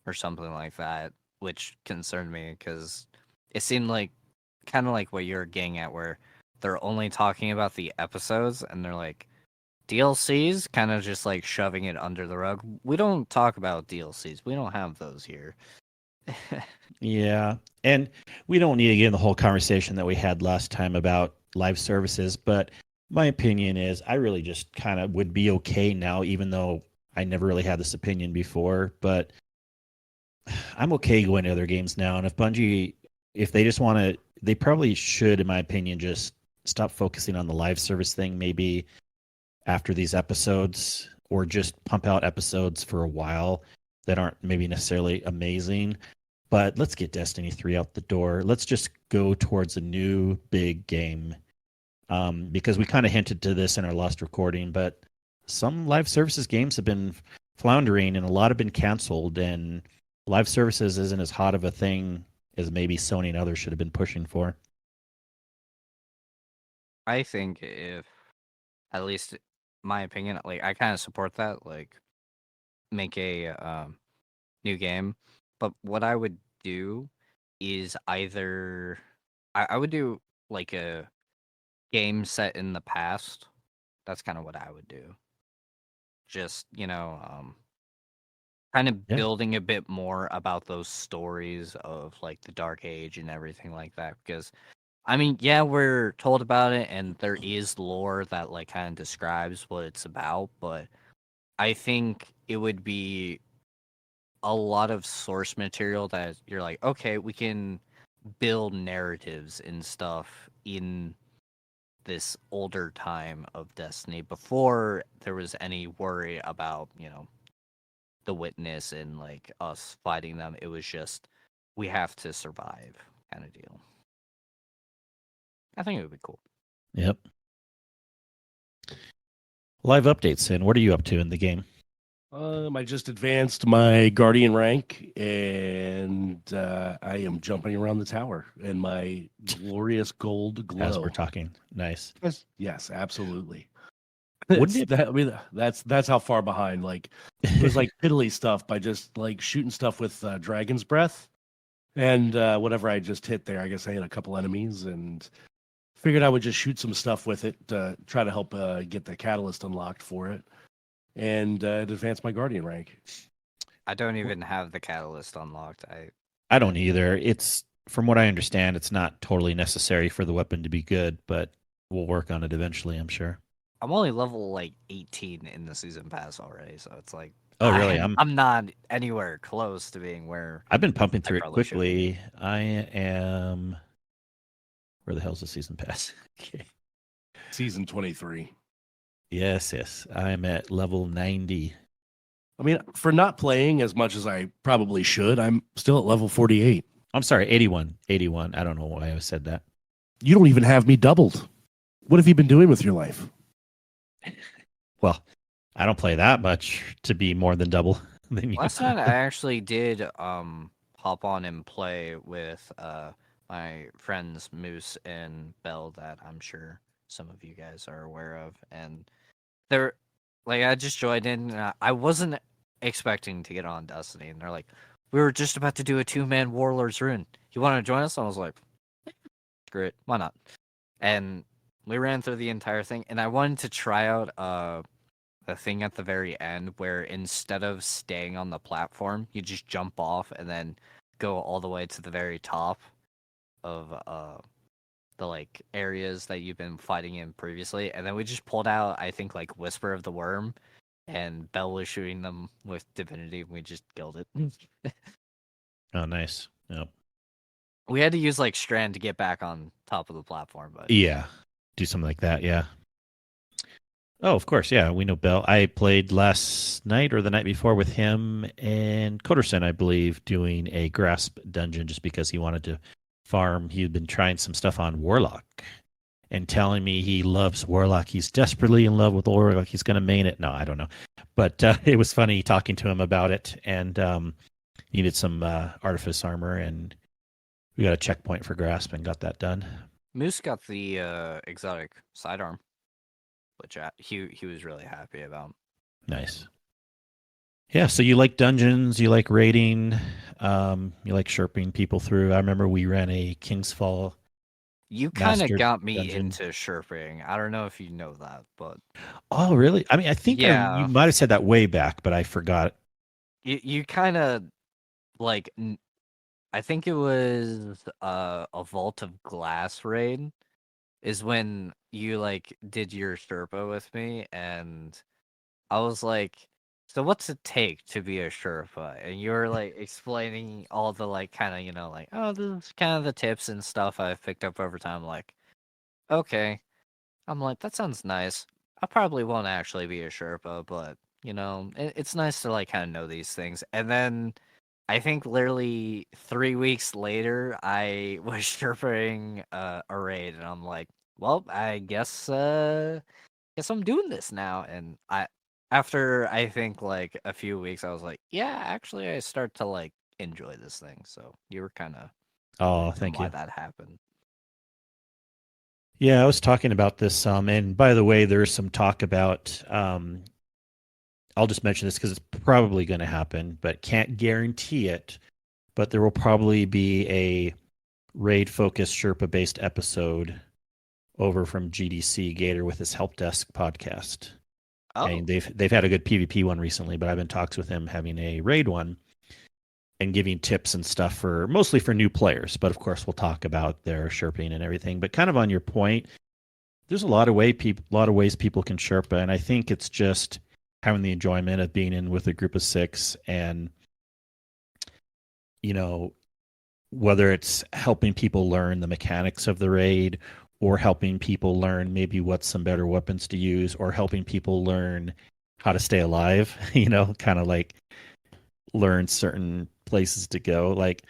or something like that, which concerned me because it seemed like kind of like what you're getting at, where they're only talking about the episodes and they're like, DLCs, kind of just like shoving it under the rug. We don't talk about DLCs. We don't have those here. yeah. And we don't need to get in the whole conversation that we had last time about live services, but my opinion is I really just kind of would be okay now, even though I never really had this opinion before, but I'm okay going to other games now. And if Bungie, if they just want to, they probably should, in my opinion, just stop focusing on the live service thing maybe after these episodes, or just pump out episodes for a while that aren't maybe necessarily amazing. But let's get Destiny 3 out the door. Let's just go towards a new big game. Because we kind of hinted to this in our last recording, but some live services games have been floundering and a lot have been canceled, and live services isn't as hot of a thing as maybe Sony and others should have been pushing for. I think, if, at least my opinion, like, I kind of support that, like, make a new game. But what I would do is either I would do like a game set in the past. That's kind of what I would do. Just, kind of Yeah. building a bit more about those stories of like the Dark Age and everything like that. Because I mean, yeah, we're told about it, and there is lore that like kind of describes what it's about, but I think it would be a lot of source material that you're like, okay, we can build narratives and stuff in this older time of Destiny before there was any worry about, the witness and like us fighting them. It was just we have to survive kind of deal. I think it would be cool. Yep. Live updates, and what are you up to in the game? I just advanced my Guardian rank, and I am jumping around the tower in my glorious gold glow. As we're talking, nice. Yes, absolutely. Wouldn't it? I mean, that's how far behind. Like it was like piddly stuff by just like shooting stuff with Dragon's Breath, and whatever I just hit there. I guess I hit a couple enemies and figured I would just shoot some stuff with it to try to help get the catalyst unlocked for it, and advance my Guardian rank. I don't even have the catalyst unlocked. I don't either. It's from what I understand, it's not totally necessary for the weapon to be good, but we'll work on it eventually, I'm sure. I'm only level like 18 in the season pass already, so it's like, Oh, really? I'm not anywhere close to being where I've been pumping through it probably should be. quickly. I am. Where the hell's the season pass? Okay. Season 23. Yes. I am at level 90. I mean, for not playing as much as I probably should, I'm still at level 48. I'm sorry, 81. 81. I don't know why I said that. You don't even have me doubled. What have you been doing with your life? Well, I don't play that much to be more than double than you. Last night I actually did hop on and play with my friends Moose and Bell that I'm sure some of you guys are aware of, and they're like, I just joined in and I wasn't expecting to get on Destiny, and they're like, we were just about to do a 2-man Warlord's Rune. You want to join us? And I was like, screw it, why not? And we ran through the entire thing, and I wanted to try out the thing at the very end where instead of staying on the platform, you just jump off and then go all the way to the very top of the like areas that you've been fighting in previously. And then we just pulled out, I think, like Whisper of the Worm, and Bell was shooting them with Divinity, and we just killed it. Oh, nice. Yep. We had to use like Strand to get back on top of the platform, but Yeah. Do something like that, yeah. Oh, of course, yeah. We know Bell. I played last night or the night before with him and Coderson, I believe, doing a Grasp dungeon just because he wanted to farm. He had been trying some stuff on Warlock and telling me he loves Warlock. He's desperately in love with Warlock. He's going to main it. No, I don't know. But it was funny talking to him about it, and needed some Artifice armor, and we got a checkpoint for Grasp and got that done. Moose got the exotic sidearm, which he was really happy about. Nice. Yeah, so you like dungeons, you like raiding, you like sherping people through. I remember we ran a King's Fall. You kind of Master got me dungeon. into sherping. I don't know if you know that, but Oh, really? I mean, I think Yeah. you might have said that way back, but I forgot. you kind of like I think it was a Vault of Glass raid is when you like did your Sherpa with me, and I was like, so what's it take to be a Sherpa? And you were like explaining all the like kind of, like, oh, this is kind of the tips and stuff I've picked up over time. Like, okay. I'm like, that sounds nice. I probably won't actually be a Sherpa, but it's nice to like kind of know these things. And then I think literally 3 weeks later, I was Sherpaing a raid, and I'm like, well, I guess I'm doing this now. And after I think like a few weeks, I was like, yeah, actually, I start to like enjoy this thing. So you were kind of Oh, thank why you. that happened. Yeah, I was talking about this some, and by the way, there's some talk about. I'll just mention this because it's probably going to happen, but can't guarantee it. But there will probably be a raid-focused Sherpa-based episode over from GDC Gator with his help desk podcast. Oh, And they've had a good PvP one recently, but I've been in talks with him having a raid one. and giving tips and stuff for mostly for new players. But of course, we'll talk about their Sherping and everything. But kind of on your point, there's a lot of ways people can Sherpa, and I think it's just having the enjoyment of being in with a group of 6, and you know, whether it's helping people learn the mechanics of the raid, or helping people learn maybe what's some better weapons to use, or helping people learn how to stay alive. Kind of like learn certain places to go. Like,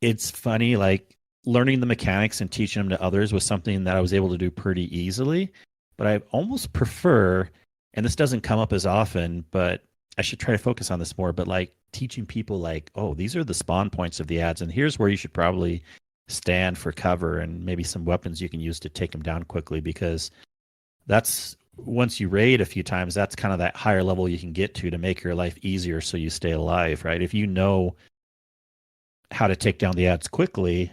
it's funny, like learning the mechanics and teaching them to others was something that I was able to do pretty easily. But I almost prefer, and this doesn't come up as often, but I should try to focus on this more, but like teaching people like, oh, these are the spawn points of the ads, and here's where you should probably stand for cover, and maybe some weapons you can use to take them down quickly, because that's once you raid a few times, that's kind of that higher level you can get to make your life easier so you stay alive, right? If you know how to take down the ads quickly,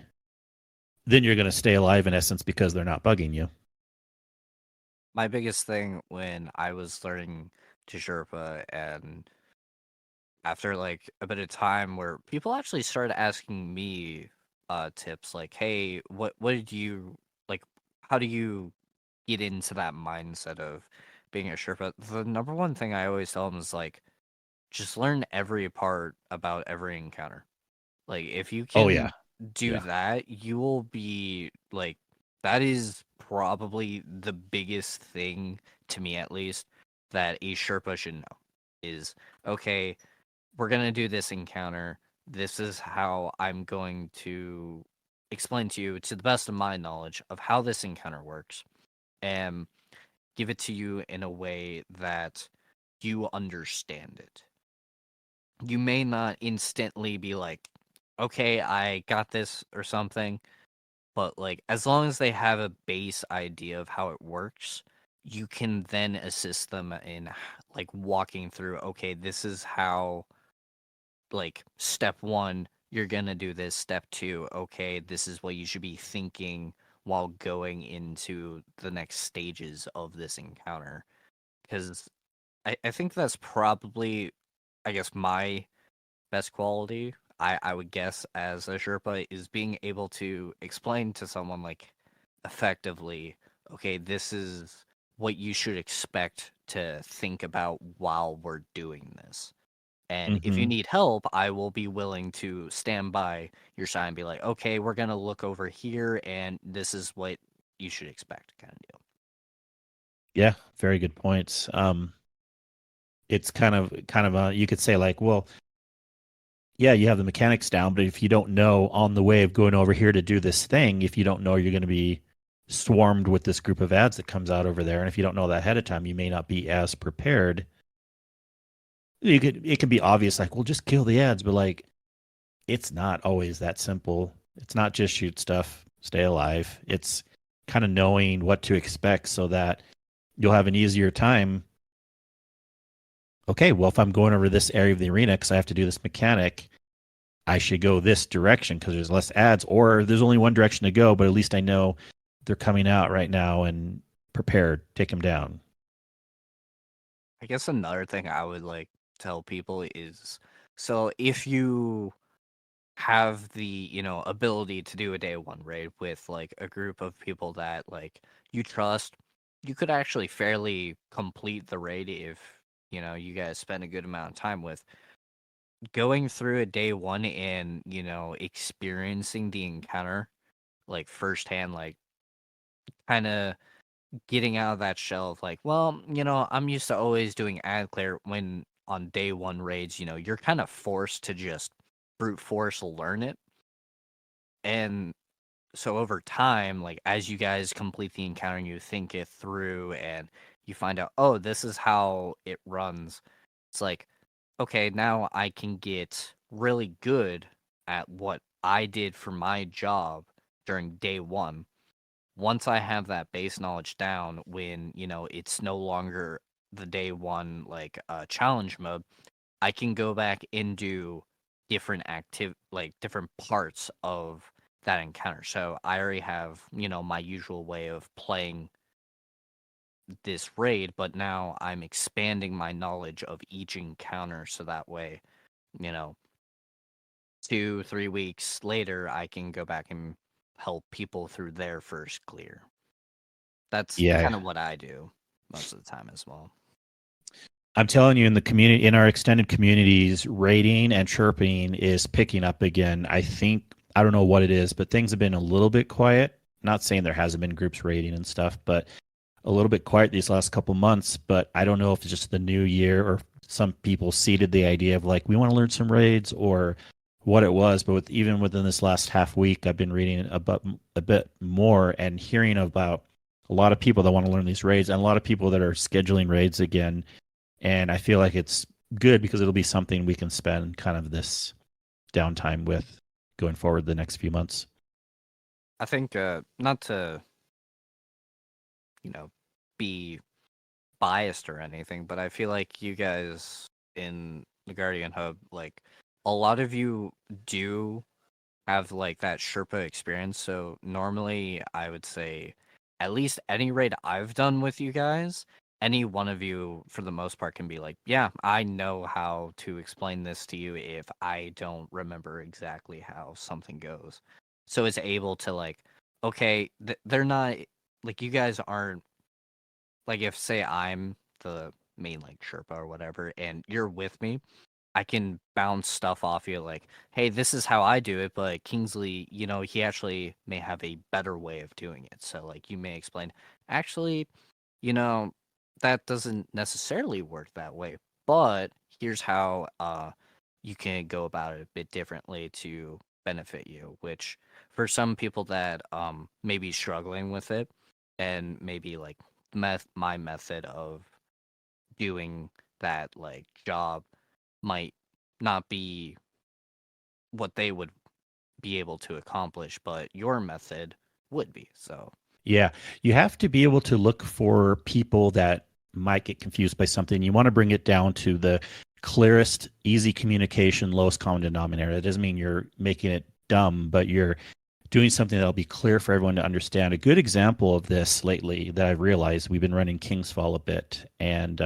then you're going to stay alive in essence because they're not bugging you. My biggest thing when I was learning to Sherpa, and after like a bit of time where people actually started asking me tips like, hey, what did you like, how do you get into that mindset of being a Sherpa? The number one thing I always tell them is like, just learn every part about every encounter. Like, if you Oh yeah. can do Yeah. that, you will be like, that is probably the biggest thing, to me at least, that a Sherpa should know is, okay, we're going to do this encounter. This is how I'm going to explain to you, to the best of my knowledge, of how this encounter works, and give it to you in a way that you understand it. You may not instantly be like, okay, I got this or something, but like as long as they have a base idea of how it works, you can then assist them in like walking through, okay, this is how, like, step 1, you're going to do this, step 2, okay, this is what you should be thinking while going into the next stages of this encounter. Because I think that's probably, I guess, my best quality, I would guess, as a Sherpa, is being able to explain to someone, like, effectively, okay, this is what you should expect to think about while we're doing this. And if you Mm-hmm. need help, I will be willing to stand by your side and be like, okay, we're going to look over here, and this is what you should expect, kind of deal. Yeah, very good points. It's kind of you could say like, well, yeah, you have the mechanics down, but if you don't know on the way of going over here to do this thing, if you don't know you're going to be swarmed with this group of ads that comes out over there, and if you don't know that ahead of time, you may not be as prepared. It can be obvious like, well, just kill the ads, but like it's not always that simple. It's not just shoot stuff, stay alive. It's kind of knowing what to expect so that you'll have an easier time. Okay, well, if I'm going over this area of the arena because I have to do this mechanic, I should go this direction because there's less ads, or there's only one direction to go, but at least I know they're coming out right now and prepared. Take them down. I guess another thing I would like tell people is, so if you have the, ability to do a day 1 raid with like a group of people that like you trust, you could actually fairly complete the raid if, you guys spend a good amount of time with going through a day 1 and, experiencing the encounter like firsthand, like kind of getting out of that shell of like, well, I'm used to always doing ad clear, when on day 1 raids, you're kind of forced to just brute force learn it. And so over time, like as you guys complete the encounter and you think it through and you find out, oh, this is how it runs, it's like, okay, now I can get really good at what I did for my job during day 1. Once I have that base knowledge down, when, it's no longer the day 1 like challenge mode, I can go back and do different parts of that encounter. So I already have, my usual way of playing this raid, but now I'm expanding my knowledge of each encounter so that way, you know, 2-3 weeks later, I can go back and help people through their first clear. That's Yeah. kind of what I do most of the time as well. I'm telling you, in the community, in our extended communities, raiding and chirping is picking up again. I don't know what it is, but things have been a little bit quiet. Not saying there hasn't been groups raiding and stuff, but a little bit quiet these last couple months. But I don't know if it's just the new year or some people seeded the idea of like, we want to learn some raids or what it was. But even within this last half week, I've been reading about a bit more and hearing about a lot of people that want to learn these raids and a lot of people that are scheduling raids again. And I feel like it's good because it'll be something we can spend kind of this downtime with going forward the next few months. I think not to, be biased or anything, but I feel like you guys in the Guardian Hub, like a lot of you do have like that Sherpa experience. So normally I would say at least any raid I've done with you guys, any one of you for the most part can be like, yeah, I know how to explain this to you if I don't remember exactly how something goes. So it's able to like, okay, they're not like you guys aren't like if say I'm the main like Sherpa or whatever and you're with me, I can bounce stuff off you like, hey, this is how I do it, but Kingsley, he actually may have a better way of doing it. So like you may explain, actually, that doesn't necessarily work that way, but here's how you can go about it a bit differently to benefit you, which for some people that may be struggling with it and maybe like my method of doing that like job might not be what they would be able to accomplish, but your method would be. So Yeah, you have to be able to look for people that might get confused by something. You want to bring it down to the clearest, easy communication, lowest common denominator. That doesn't mean you're making it dumb, but you're doing something that'll be clear for everyone to understand. A good example of this lately that I've realized, we've been running Kingsfall a bit, and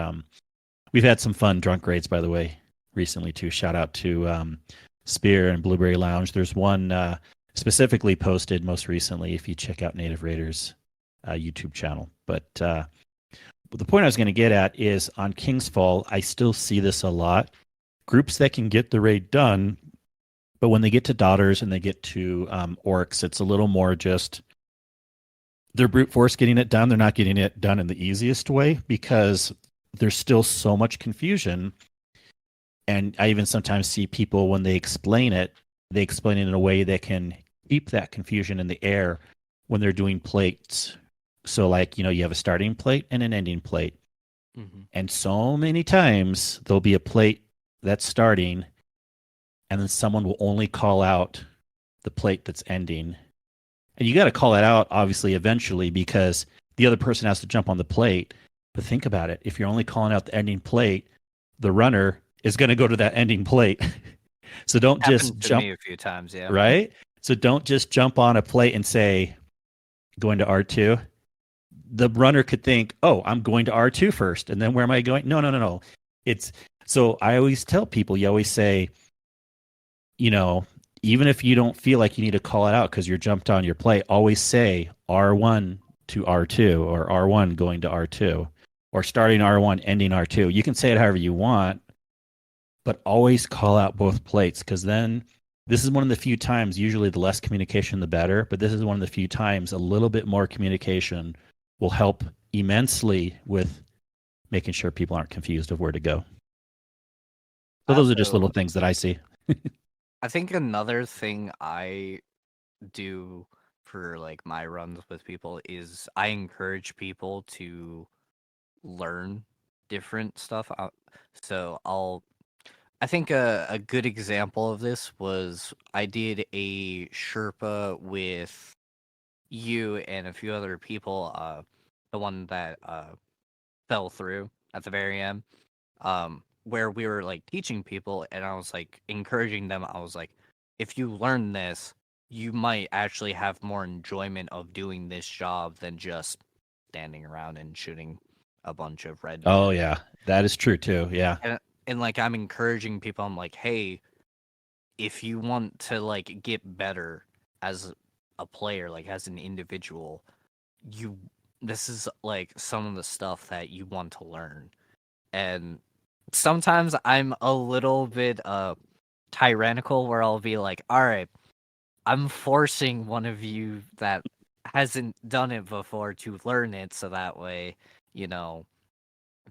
we've had some fun drunk raids, by the way, recently too. Shout out to Spear and Blueberry Lounge. There's one specifically posted most recently if you check out Native Raiders YouTube channel. But the point I was going to get at is on Kingsfall, I still see this a lot. Groups that can get the raid done, but when they get to Daughters and they get to Orcs, it's a little more just they're brute force getting it done. They're not getting it done in the easiest way because there's still so much confusion. And I even sometimes see people when they explain it in a way that can keep that confusion in the air when they're doing plates. So like, you have a starting plate and an ending plate. mm-hmm. And so many times there'll be a plate that's starting and then someone will only call out the plate that's ending. And you got to call it out, obviously, eventually, because the other person has to jump on the plate. But think about it. If you're only calling out the ending plate, the runner is going to go to that ending plate. So don't just to jump. me a few times, yeah. Right? So don't just jump on a plate and say, going to R2. The runner could think, oh, I'm going to R2 first. And then where am I going? No. So I always tell people, you always say, even if you don't feel like you need to call it out because you're jumped on your plate, always say R1 to R2 or R1 going to R2 or starting R1, ending R2. You can say it however you want, but always call out both plates because then this is one of the few times, usually the less communication, the better, but this is one of the few times a little bit more communication will help immensely with making sure people aren't confused of where to go. So those are just little things that I see. I think another thing I do for like my runs with people is I encourage people to learn different stuff. So I think a good example of this was I did a Sherpa with you and a few other people. The one that fell through at the very end, where we were like teaching people, and I was like encouraging them. I was like, if you learn this, you might actually have more enjoyment of doing this job than just standing around and shooting a bunch of red. Oh yeah, that is true too. Yeah. And like I'm encouraging people. I'm like, hey, if you want to like get better as a player, like as an individual, you this is like some of the stuff that you want to learn. And sometimes I'm a little bit tyrannical where I'll be like, all right, I'm forcing one of you that hasn't done it before to learn it, so that way, you know,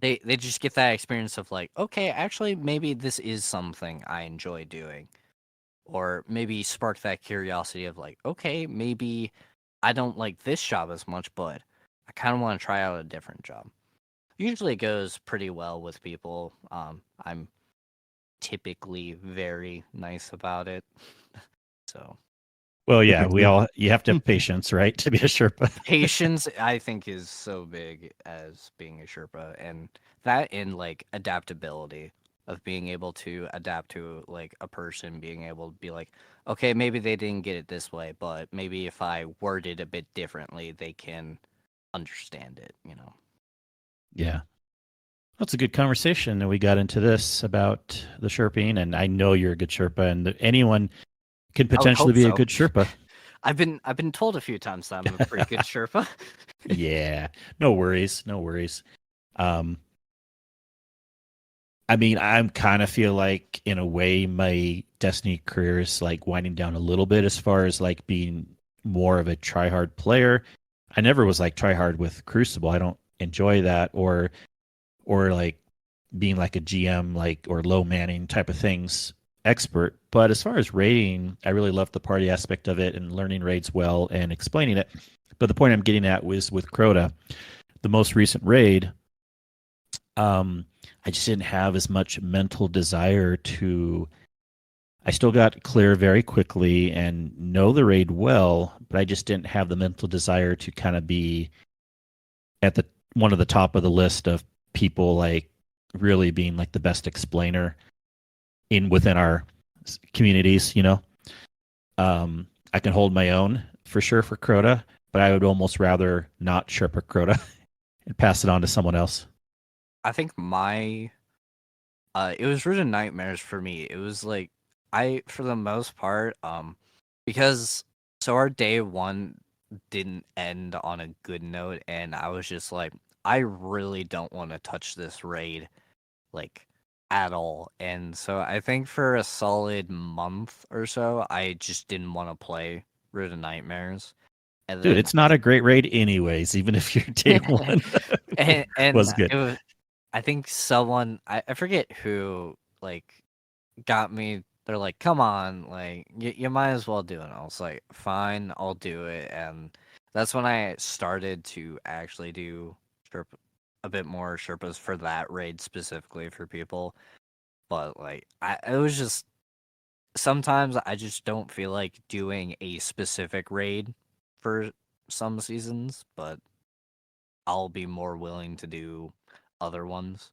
they just get that experience of like, okay, actually maybe this is something I enjoy doing. Or maybe spark that curiosity of like, okay, maybe I don't like this job as much, but I kind of want to try out a different job. Usually it goes pretty well with people. I'm typically very nice about it. So Well, yeah, you have to have patience, right, to be a Sherpa. patience, I think, is so big as being a Sherpa, and that in like adaptability of being able to adapt to like a person, being able to be like, okay, maybe they didn't get it this way, but maybe if I word it a bit differently, they can understand it, you know. Yeah. That's a good conversation. And we got into this about the Sherping, and I know you're a good Sherpa, and anyone can I would potentially hope be a so. good Sherpa. I've been told a few times that I'm a pretty good Sherpa. Yeah. No worries. No worries. Um, I mean, I'm kind of feel like in a way my Destiny career is like winding down a little bit as far as like being more of a try hard player. I never was like try hard with Crucible. I don't enjoy that or like being like a GM like or low manning type of things expert. But as far as raiding, I really love the party aspect of it and learning raids well and explaining it. But the point I'm getting at was with Crota, the most recent raid. I just didn't have as much mental desire to. I still got clear very quickly and know the raid well, but I just didn't have the mental desire to kind of be at the one of the top of the list of people like really being like the best explainer in within our communities. I can hold my own for sure for Crota, but I would almost rather not Sherpa Crota and pass it on to someone else. I think it was Rooted Nightmares for me. It was like for the most part, because so our day one didn't end on a good note, and I was just like, I really don't want to touch this raid, like at all. And so I think for a solid month or so, I just didn't want to play Rooted Nightmares. And Dude, then it's not a great raid anyways, even if your day one and was good. it was, I think someone I forget who like got me. They're like, "Come on, like you might as well do it." And I was like, "Fine, I'll do it." And that's when I started to actually do Sherpa, a bit more Sherpas for that raid specifically for people. But like, it was just sometimes I just don't feel like doing a specific raid for some seasons, but I'll be more willing to do other ones.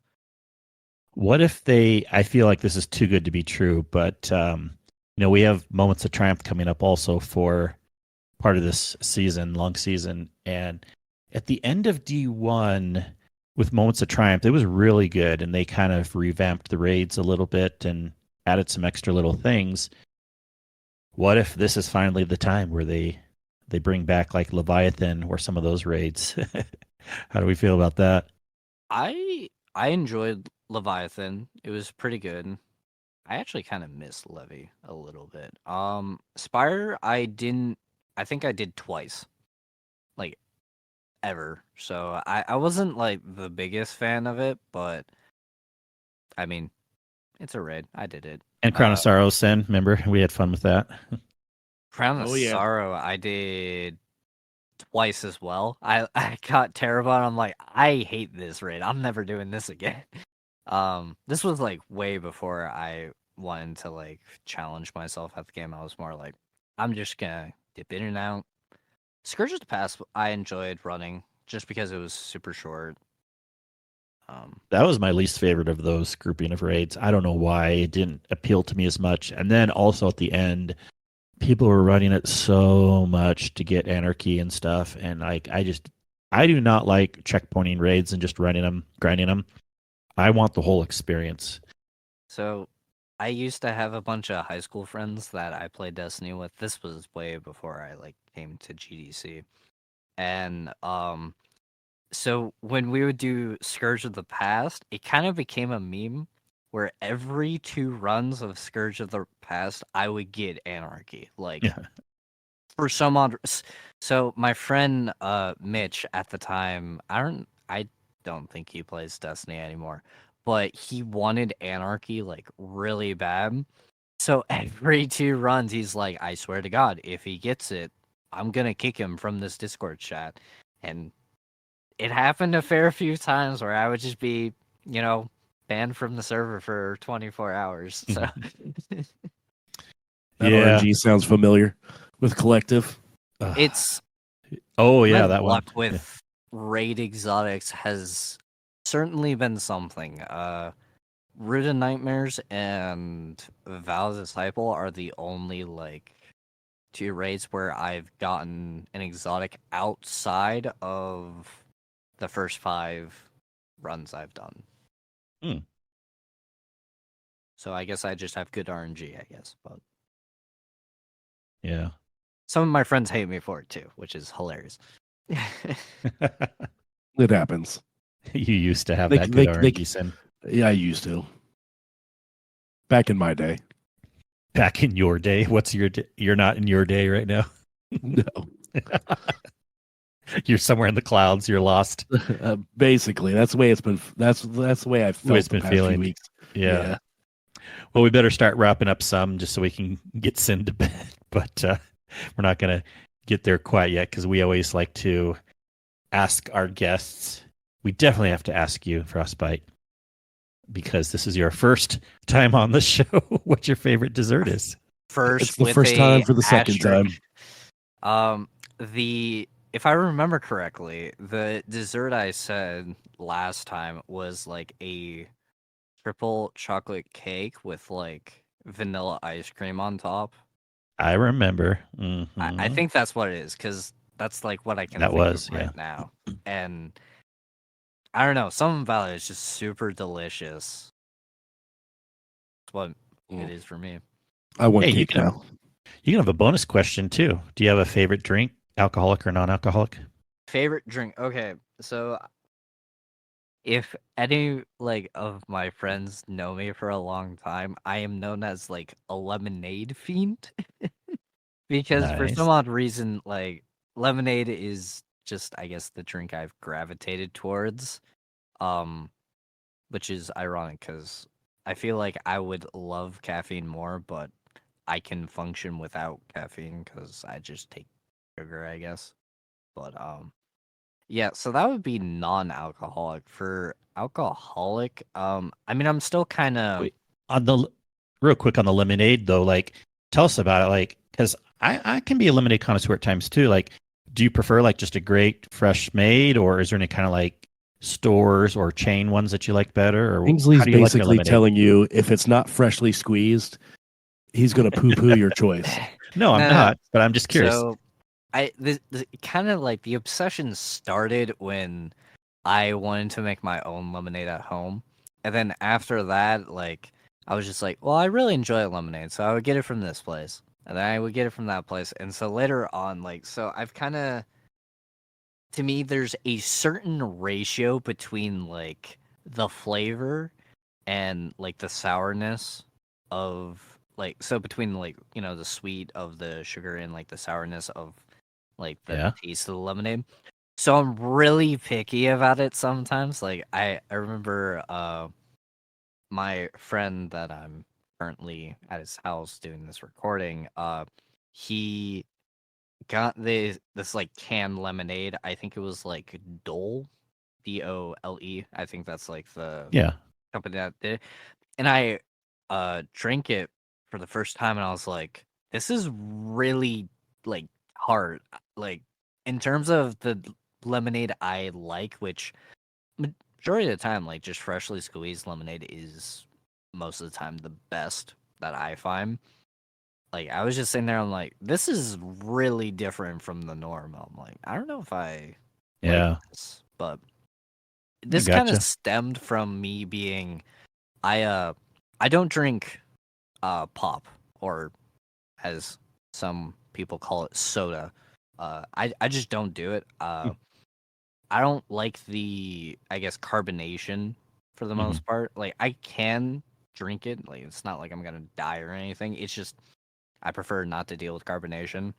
What if I feel like this is too good to be true, but we have Moments of Triumph coming up also for part of this season, long season, and at the end of D1 with Moments of Triumph, it was really good, and they kind of revamped the raids a little bit and added some extra little things. What if this is finally the time where they bring back like Leviathan or some of those raids? How do we feel about that? I enjoyed Leviathan. It was pretty good. I actually kind of miss Levy a little bit. Spire I think I did twice. Like ever. So I wasn't like the biggest fan of it, but I mean, it's a raid. I did it. And Crown of Sorrow, Sin, remember? We had fun with that. Crown of Oh, yeah. Sorrow I did twice as well. I got terrible and I'm like, I hate this raid. I'm never doing this again. This was like way before I wanted to like challenge myself at the game. I was more like, I'm just gonna dip in and out. Scourge of the Past I enjoyed running just because it was super short. That was my least favorite of those grouping of raids. I don't know why it didn't appeal to me as much. And then also at the end, people were running it so much to get anarchy and stuff. And like, I do not like checkpointing raids and just running them, grinding them. I want the whole experience. So I used to have a bunch of high school friends that I played Destiny with. This was way before I like came to GDC. And so when we would do Scourge of the Past, it kind of became a meme where every 2 runs of Scourge of the Past, I would get Anarchy. Like for some odd so my friend Mitch at the time, I don't think he plays Destiny anymore, but he wanted Anarchy like really bad. So every 2 runs he's like, I swear to God, if he gets it, I'm gonna kick him from this Discord chat. And it happened a fair few times where I would just be, banned from the server for 24 hours. So That Yeah. RNG sounds familiar with Collective. it's Oh yeah, my that one. luck with raid exotics has certainly been something. Root of Nightmares and Vow of the Disciple are the only like 2 raids where I've gotten an exotic outside of the first 5 runs I've done. Hmm. So I guess I just have good RNG, I guess. But Yeah. some of my friends hate me for it too, which is hilarious. It happens. You used to have They- that good they- RNG, Cyn. Yeah, I used to. Back in my day. Back in your day. What's your day? You're not in your day right now. No. You're somewhere in the clouds. You're lost. Basically, that's the way it's been. That's the way I've felt it's the been past feeling. few weeks. Yeah. Well, we better start wrapping up some just so we can get Cyn to bed. But we're not going to get there quite yet because we always like to ask our guests. We definitely have to ask you, Frostbyte, because this is your first time on the show, what your favorite dessert is. First, It's the with first a time for the second asterisk. time. If I remember correctly, the dessert I said last time was like a triple chocolate cake with like vanilla ice cream on top. I remember. I Mhm. think that's what it is, because that's like what I can That think was, of right yeah. now. And I don't know, something about it is just super delicious. That's what it is for me. I want Hey, you cake can now. You can have a bonus question too. Do you have a favorite drink, alcoholic or non-alcoholic? Favorite drink. Okay, so if any like of my friends know me for a long time, I am known as like a lemonade fiend because for some Nice. odd reason, like lemonade is just, I guess, the drink I've gravitated towards. Um, which is ironic because I feel like I would love caffeine more, but I can function without caffeine because I just take sugar, I guess. But yeah, so that would be non-alcoholic. For alcoholic, I mean, I'm still kind of Wait, on the real quick on the lemonade though, like tell us about it, like because I can be a lemonade connoisseur at times too. Like, do you prefer like just a great fresh made, or is there any kind of like stores or chain ones that you like better, or Kingsley's how do you like your basically lemonade? telling you if it's not freshly squeezed, he's going to poo-poo your choice. No, I'm No, not, but I'm just curious. so the kind of like the obsession started when I wanted to make my own lemonade at home, and then after that, like I was just like, well, I really enjoy lemonade, so I would get it from this place, and then I would get it from that place, and so later on, like, so I've kind of, to me, there's a certain ratio between like the flavor and like the sourness of like, so between like, the sweet of the sugar and like the sourness of like the Yeah. taste of the lemonade. So I'm really picky about it sometimes. Like I remember my friend that I'm currently at his house doing this recording, he got this like canned lemonade. I think it was like Dole, Dole. I think that's like the Yeah. company that did it. And I drank it for the first time, and I was like, this is really like hard. Like in terms of the lemonade I like, which majority of the time, like just freshly squeezed lemonade is most of the time the best that I find. Like I was just sitting there, I'm like, this is really different from the norm. I'm like, I don't know if I Yeah. like this, but I this kind of gotcha. stemmed from me being, I don't drink pop, or as some people call it, soda. I just don't do it. I don't like the, I guess, carbonation for the most part. Like, I can drink it. Like, it's not like I'm gonna die or anything. It's just I prefer not to deal with carbonation.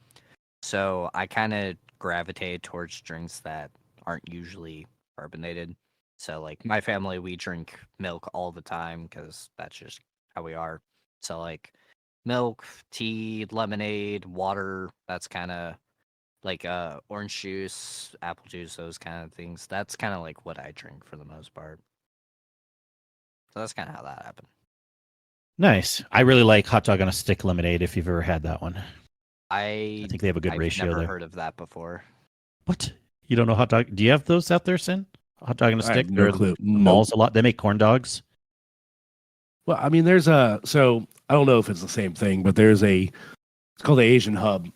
So I kind of gravitate towards drinks that aren't usually carbonated. So, like, my family, we drink milk all the time because that's just how we are. So, like, milk, tea, lemonade, water, that's kind of like orange juice, apple juice, those kind of things. That's kind of like what I drink for the most part. So that's kind of how that happened. Nice. I really like hot dog on a stick lemonade. If you've ever had that one, I think they have a good I've ratio never there. heard of that before. What? You don't know hot dog? Do you have those out there, Cyn? Hot dog on a I stick? have no They're clue. at the malls a lot. They make corn dogs. Well, I mean, there's a so I don't know if it's the same thing, but there's it's called the Asian Hub.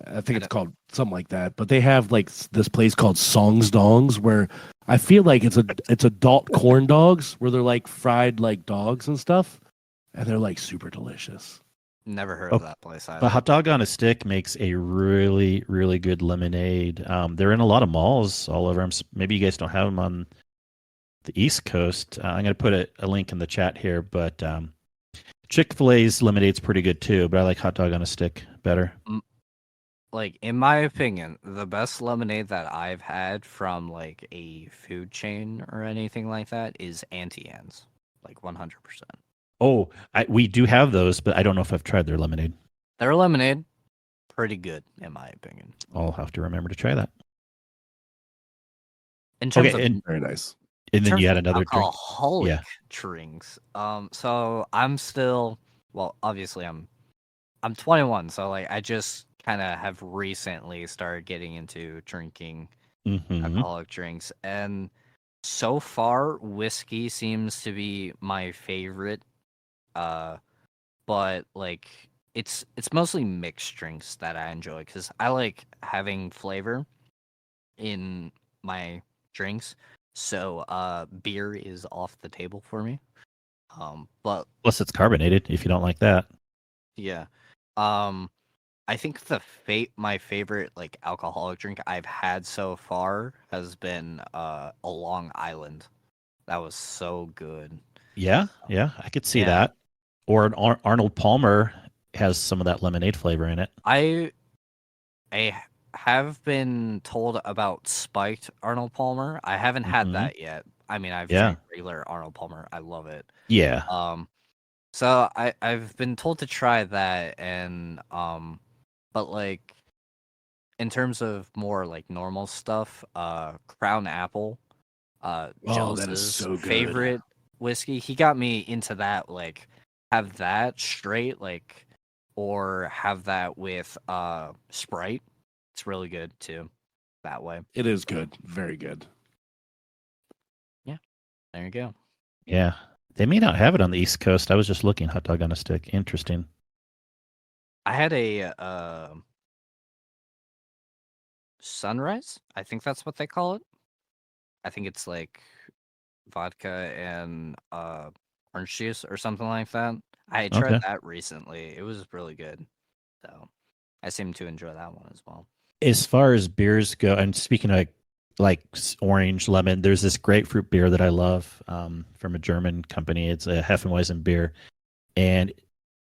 I think it's called something like that. But they have like this place called Songs Dongs where I feel like it's adult corn dogs where they're like fried like dogs and stuff, and they're like super delicious. Never heard of that place either. But hot dog on a stick makes a really, really good lemonade. They're in a lot of malls all over. Maybe you guys don't have them on the East Coast. I'm going to put a link in the chat here, but Chick-fil-A's lemonade's pretty good too, but I like hot dog on a stick better. Like, in my opinion, the best lemonade that I've had from like a food chain or anything like that is Auntie Anne's, like 100%. Oh, we do have those, but I don't know if I've tried their lemonade. Their lemonade, pretty good in my opinion. I'll have to remember to try that. In terms of very nice. And then you had another drink. Alcoholic drinks. So I'm still, well, obviously I'm 21, so like I just kind of have recently started getting into drinking alcoholic drinks, and so far whiskey seems to be my favorite. But like it's mostly mixed drinks that I enjoy because I like having flavor in my drinks. So beer is off the table for me. But plus it's carbonated if you don't like that. Yeah. I think my favorite like alcoholic drink I've had so far has been a Long Island. That was so good. Yeah, I could see that. Or an Arnold Palmer has some of that lemonade flavor in it. I have been told about spiked Arnold Palmer. I haven't had that yet. I mean, I've drank regular Arnold Palmer. I love it. Yeah. So I've been told to try that, and but like in terms of more like normal stuff, Crown Apple, that is so good. favorite whiskey. He got me into that. Like, have that straight, like, or have that with Sprite. It's really good too, that way. It is good, very good. Yeah, there you go. Yeah, they may not have it on the East Coast. I was just looking, hot dog on a stick. Interesting. I had a Sunrise. I think that's what they call it. I think it's like vodka and orange juice or something like that. I tried that recently. It was really good. So I seem to enjoy that one as well. As far as beers go, and speaking of like orange, lemon, there's this grapefruit beer that I love from a German company. It's a Hefeweizen beer. And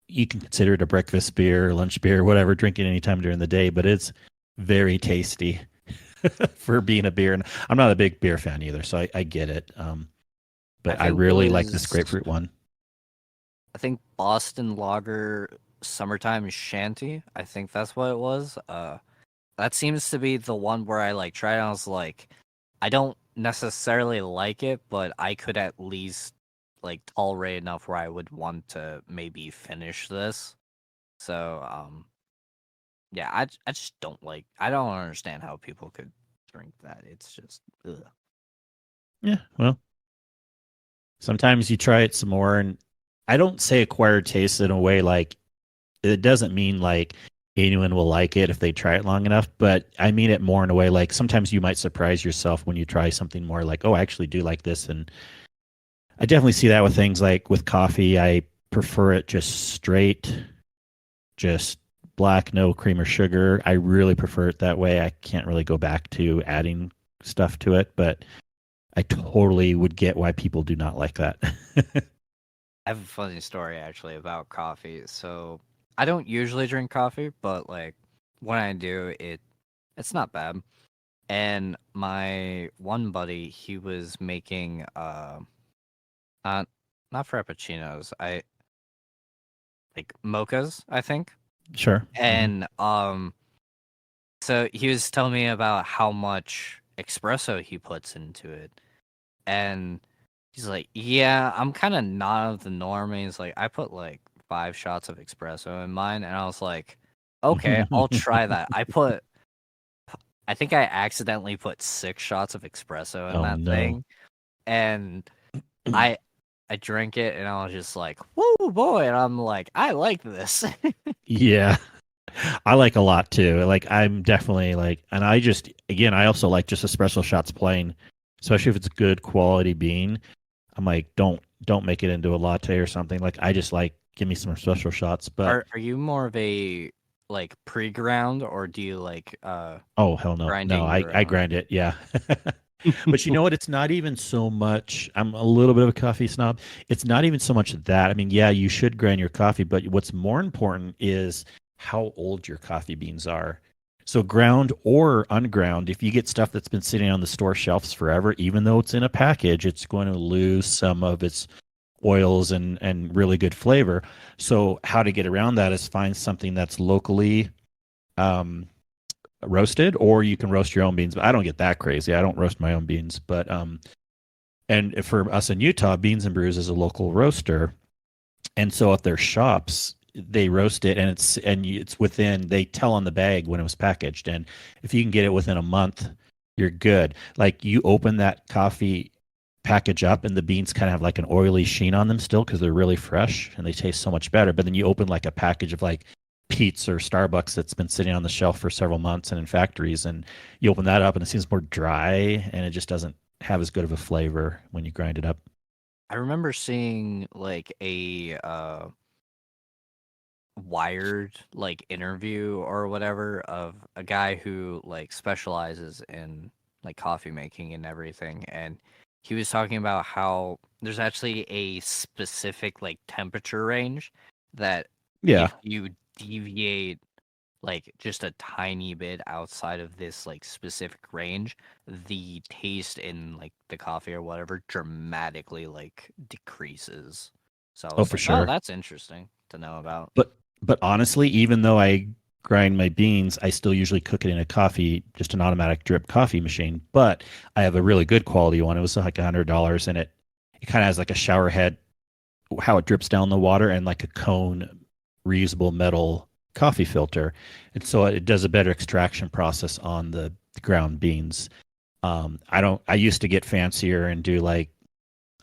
you can consider it a breakfast beer, lunch beer, whatever, drinking anytime during the day, but it's very tasty for being a beer. And I'm not a big beer fan either, so I get it. But I really like this grapefruit one. I think Boston Lager Summertime Shanty. I think that's what it was. That seems to be the one where I like tried and I was like, I don't necessarily like it, but I could at least like tolerate enough where I would want to maybe finish this. So yeah, I just don't understand how people could drink that. It's just ugh. Yeah, well, sometimes you try it some more, and I don't say acquired taste in a way like it doesn't mean like anyone will like it if they try it long enough, but I mean it more in a way like sometimes you might surprise yourself when you try something more like, oh, I actually do like this. And I definitely see that with things like with coffee. I prefer it just straight, just black, no cream or sugar. I really prefer it that way. I can't really go back to adding stuff to it, but I totally would get why people do not like that. I have a funny story actually about coffee. So I don't usually drink coffee, but like when I do, it's not bad. And my one buddy, he was making not frappuccinos, I like mochas, I think. Sure. And so he was telling me about how much espresso he puts into it. And he's like, yeah, I'm kind of not of the norm. And he's like, I put like 5 shots of espresso in mine. And I was like, okay, I'll try that. I think I accidentally put 6 shots of espresso in that thing. And I drank it and I was just like, whoa, boy. And I'm like, I like this. Yeah. I like a lot too. Like I'm definitely like, and I just, again, I also like just espresso shots plain, especially if it's good quality bean. I'm like, don't make it into a latte or something. Like I just like, give me some espresso shots. But are you more of a like pre-ground or do you like oh hell no, grinding I grind it. Yeah. But you know what? It's not even so much. I'm a little bit of a coffee snob. It's not even so much that. I mean, yeah, you should grind your coffee, but what's more important is how old your coffee beans are. So ground or unground, if you get stuff that's been sitting on the store shelves forever, even though it's in a package, it's going to lose some of its oils and really good flavor. So how to get around that is find something that's locally roasted, or you can roast your own beans. But I don't get that crazy. I don't roast my own beans. But and for us in Utah, Beans and Brews is a local roaster, and so at their shops they roast it, and it's within. They tell on the bag when it was packaged, and if you can get it within a month, you're good. Like you open that coffee package up, and the beans kind of have like an oily sheen on them still because they're really fresh and they taste so much better. But then you open like a package of like Pete's or Starbucks that's been sitting on the shelf for several months and in factories, and you open that up and it seems more dry and it just doesn't have as good of a flavor when you grind it up. I remember seeing like a Wired like interview or whatever of a guy who like specializes in like coffee making and everything, and he was talking about how there's actually a specific like temperature range that Yeah. if you deviate like just a tiny bit outside of this like specific range, the taste in like the coffee or whatever dramatically like decreases. So I was for like, sure. oh, that's interesting to know about. But honestly, even though I grind my beans, I still usually cook it in a coffee, just an automatic drip coffee machine. But I have a really good quality one. It was like $100, and it kind of has like a shower head, how it drips down the water, and like a cone reusable metal coffee filter, and so it does a better extraction process on the ground beans. I used to get fancier and do like,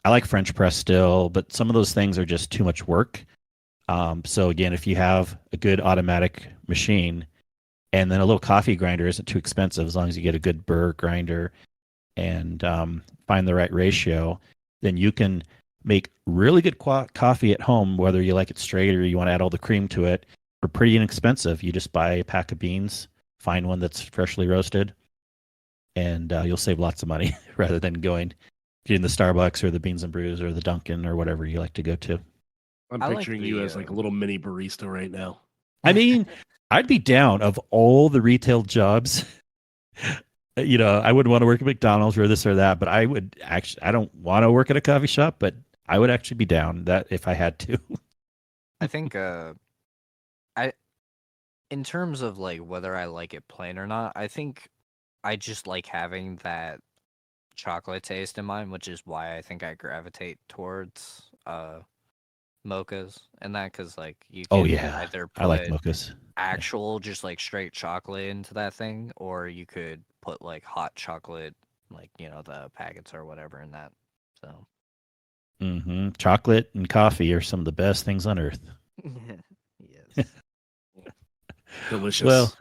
I like French press still, but some of those things are just too much work. So again, if you have a good automatic machine, and then a little coffee grinder isn't too expensive as long as you get a good burr grinder and find the right ratio, then you can make really good coffee at home, whether you like it straight or you want to add all the cream to it, for pretty inexpensive. You just buy a pack of beans, find one that's freshly roasted, and you'll save lots of money rather than getting the Starbucks or the Beans and Brews or the Dunkin' or whatever you like to go to. I'm I like picturing you as like a little mini barista right now. I mean, I'd be down of all the retail jobs. You know, I wouldn't want to work at McDonald's or this or that, but I don't want to work at a coffee shop, but I would actually be down that if I had to. I think in terms of like whether I like it plain or not, I think I just like having that chocolate taste in mine, which is why I think I gravitate towards mochas and that, because like you can either I like put mochas. actual just like straight chocolate into that thing, or you could put like hot chocolate, like the packets or whatever in that. So Chocolate and coffee are some of the best things on earth. Yes. Delicious. Well,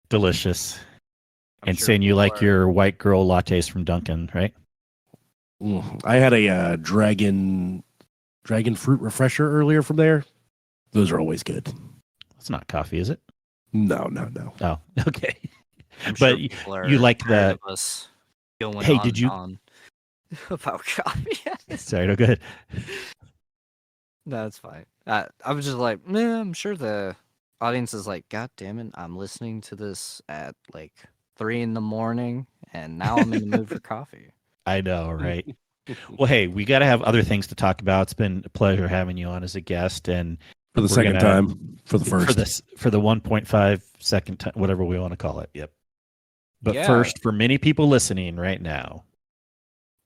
delicious. I'm And sure saying you people like are- your white girl lattes from Dunkin', right? I had a dragon dragon fruit refresher earlier from there. Those are always good. It's not coffee, is it? No. Oh, okay. I'm But sure people are you like tired the- of us going Hey, on did you- and on about coffee. Sorry, no, go ahead. No, it's fine. I was just like, man, I'm sure the audience is like, God damn it, I'm listening to this at like 3 a.m, and now I'm in the mood for coffee. I know, right? Well, hey, we got to have other things to talk about. It's been a pleasure having you on as a guest, and For the We're second gonna- time. For the first. for the 1.5 second time, whatever we want to call it. Yep. But Yeah. first, for many people listening right now,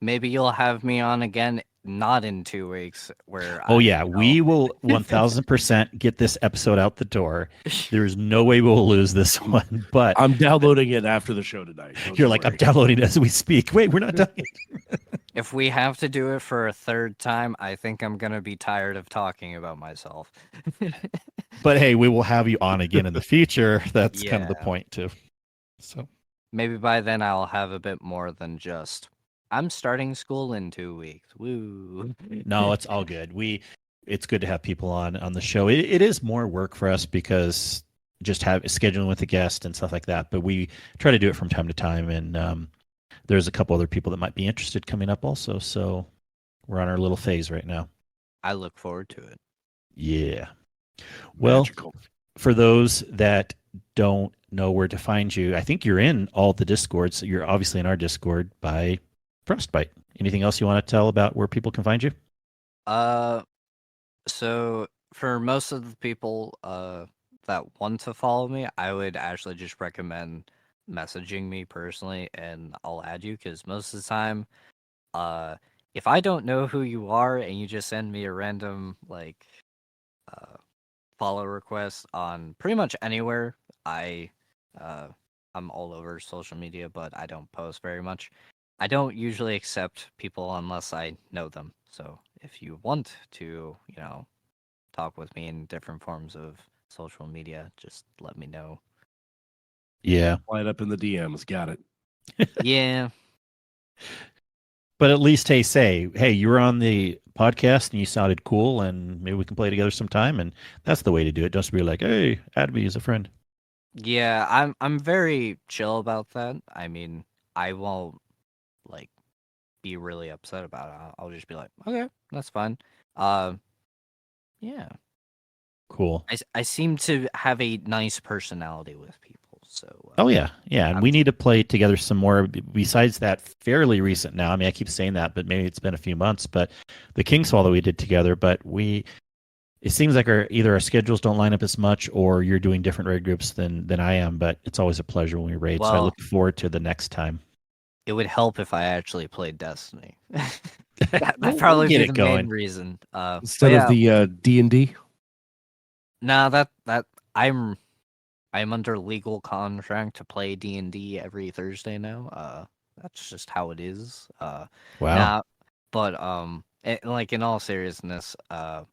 Maybe you'll have me on again, not in 2 weeks. Where oh I, yeah, we will 1000% get this episode out the door. There's no way we'll lose this one. But I'm downloading it after the show tonight. Don't you're you like, I'm worry. downloading it as we speak. Wait, we're not done. If we have to do it for a third time, I think I'm gonna be tired of talking about myself. But hey, we will have you on again in the future. That's kind of the Yeah. point too. So Maybe by then I'll have a bit more than just I'm starting school in 2 weeks. Woo. no, it's all good. It's good to have people on the show. It is more work for us because just scheduling with the guest and stuff like that. But we try to do it from time to time, and there's a couple other people that might be interested coming up also. So we're on our little phase right now. I look forward to it. Yeah. Well, Magical. for those that don't know where to find you, I think you're in all the Discords. You're obviously in our Discord by Frostbyte. Anything else you want to tell about where people can find you? So for most of the people that want to follow me, I would actually just recommend messaging me personally, and I'll add you because most of the time, if I don't know who you are and you just send me a random like follow request on pretty much anywhere, I'm all over social media, but I don't post very much. I don't usually accept people unless I know them. So if you want to, talk with me in different forms of social media, just let me know. Yeah. Light up in the DMs. Got it. Yeah. But at least, hey, you were on the podcast and you sounded cool, and maybe we can play together sometime. And that's the way to do it. Just be like, hey, add me as a friend. Yeah, I'm very chill about that. I mean, I won't like be really upset about it. I'll just be like, okay, that's fine. Yeah. Cool. I seem to have a nice personality with people, so. Oh yeah, and we need to play together some more. Besides that, fairly recent now. I mean, I keep saying that, but maybe it's been a few months. But the Kingsfall that we did together, but it seems like either our schedules don't line up as much, or you're doing different raid groups than I am. But it's always a pleasure when we raid. So I Well, look forward to the next time. It would help if I actually played Destiny. That'd We'll probably get be it the going. main reason. Instead of the D&D. No, that I'm under legal contract to play D&D every Thursday now. That's just how it is. Wow. Nah, but like in all seriousness, I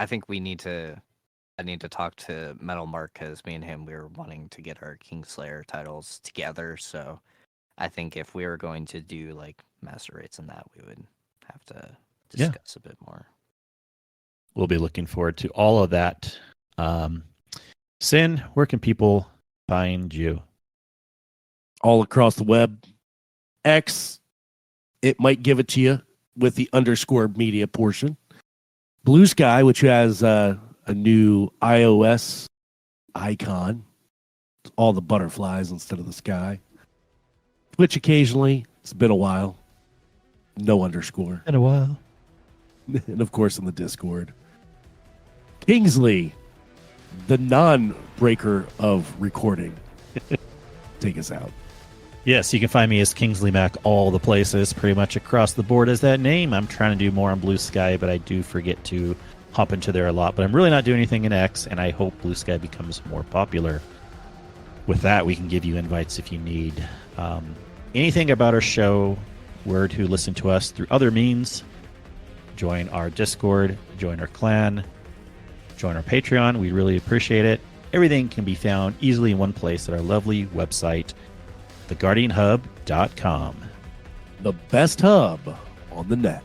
think I need to talk to Metal Mark because me and him we were wanting to get our Kingslayer titles together. So I think if we were going to do like master rates and that, we would have to discuss a bit more. We'll be looking forward to all of that. Cyn, where can people find you? All across the web. X, it might give it to you with the _media portion. Blue Sky, which has a new iOS icon. All the butterflies instead of the sky. Twitch occasionally. It's been a while. No underscore. In a while. And of course in the Discord. Kingsley, the non-breaker of recording. Take us out. Yes, you can find me as Kingsley Mac all the places, pretty much across the board as that name. I'm trying to do more on Blue Sky, but I do forget to hop into there a lot. But I'm really not doing anything in X, and I hope Blue Sky becomes more popular. With that, we can give you invites if you need. Anything about our show, where to listen to us through other means, join our Discord, join our clan, join our Patreon. We really appreciate it. Everything can be found easily in one place at our lovely website, theguardianhub.com. The best hub on the net.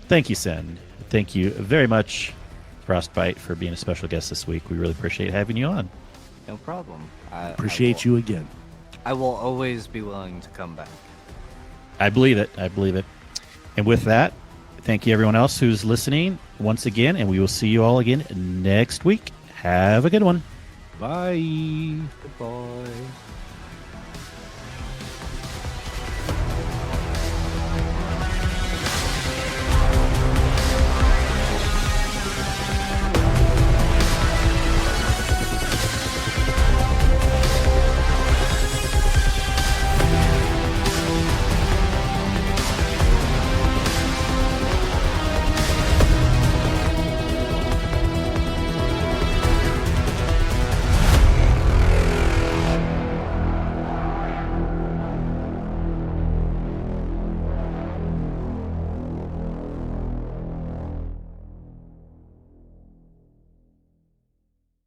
Thank you, Cyn. thank you very much, Frostbyte, for being a special guest this week. We really appreciate having you on. No problem. Appreciate you again. I will always be willing to come back. I believe it. And with that, thank you everyone else who's listening once again, and we will see you all again next week. Have a good one. Bye. Goodbye.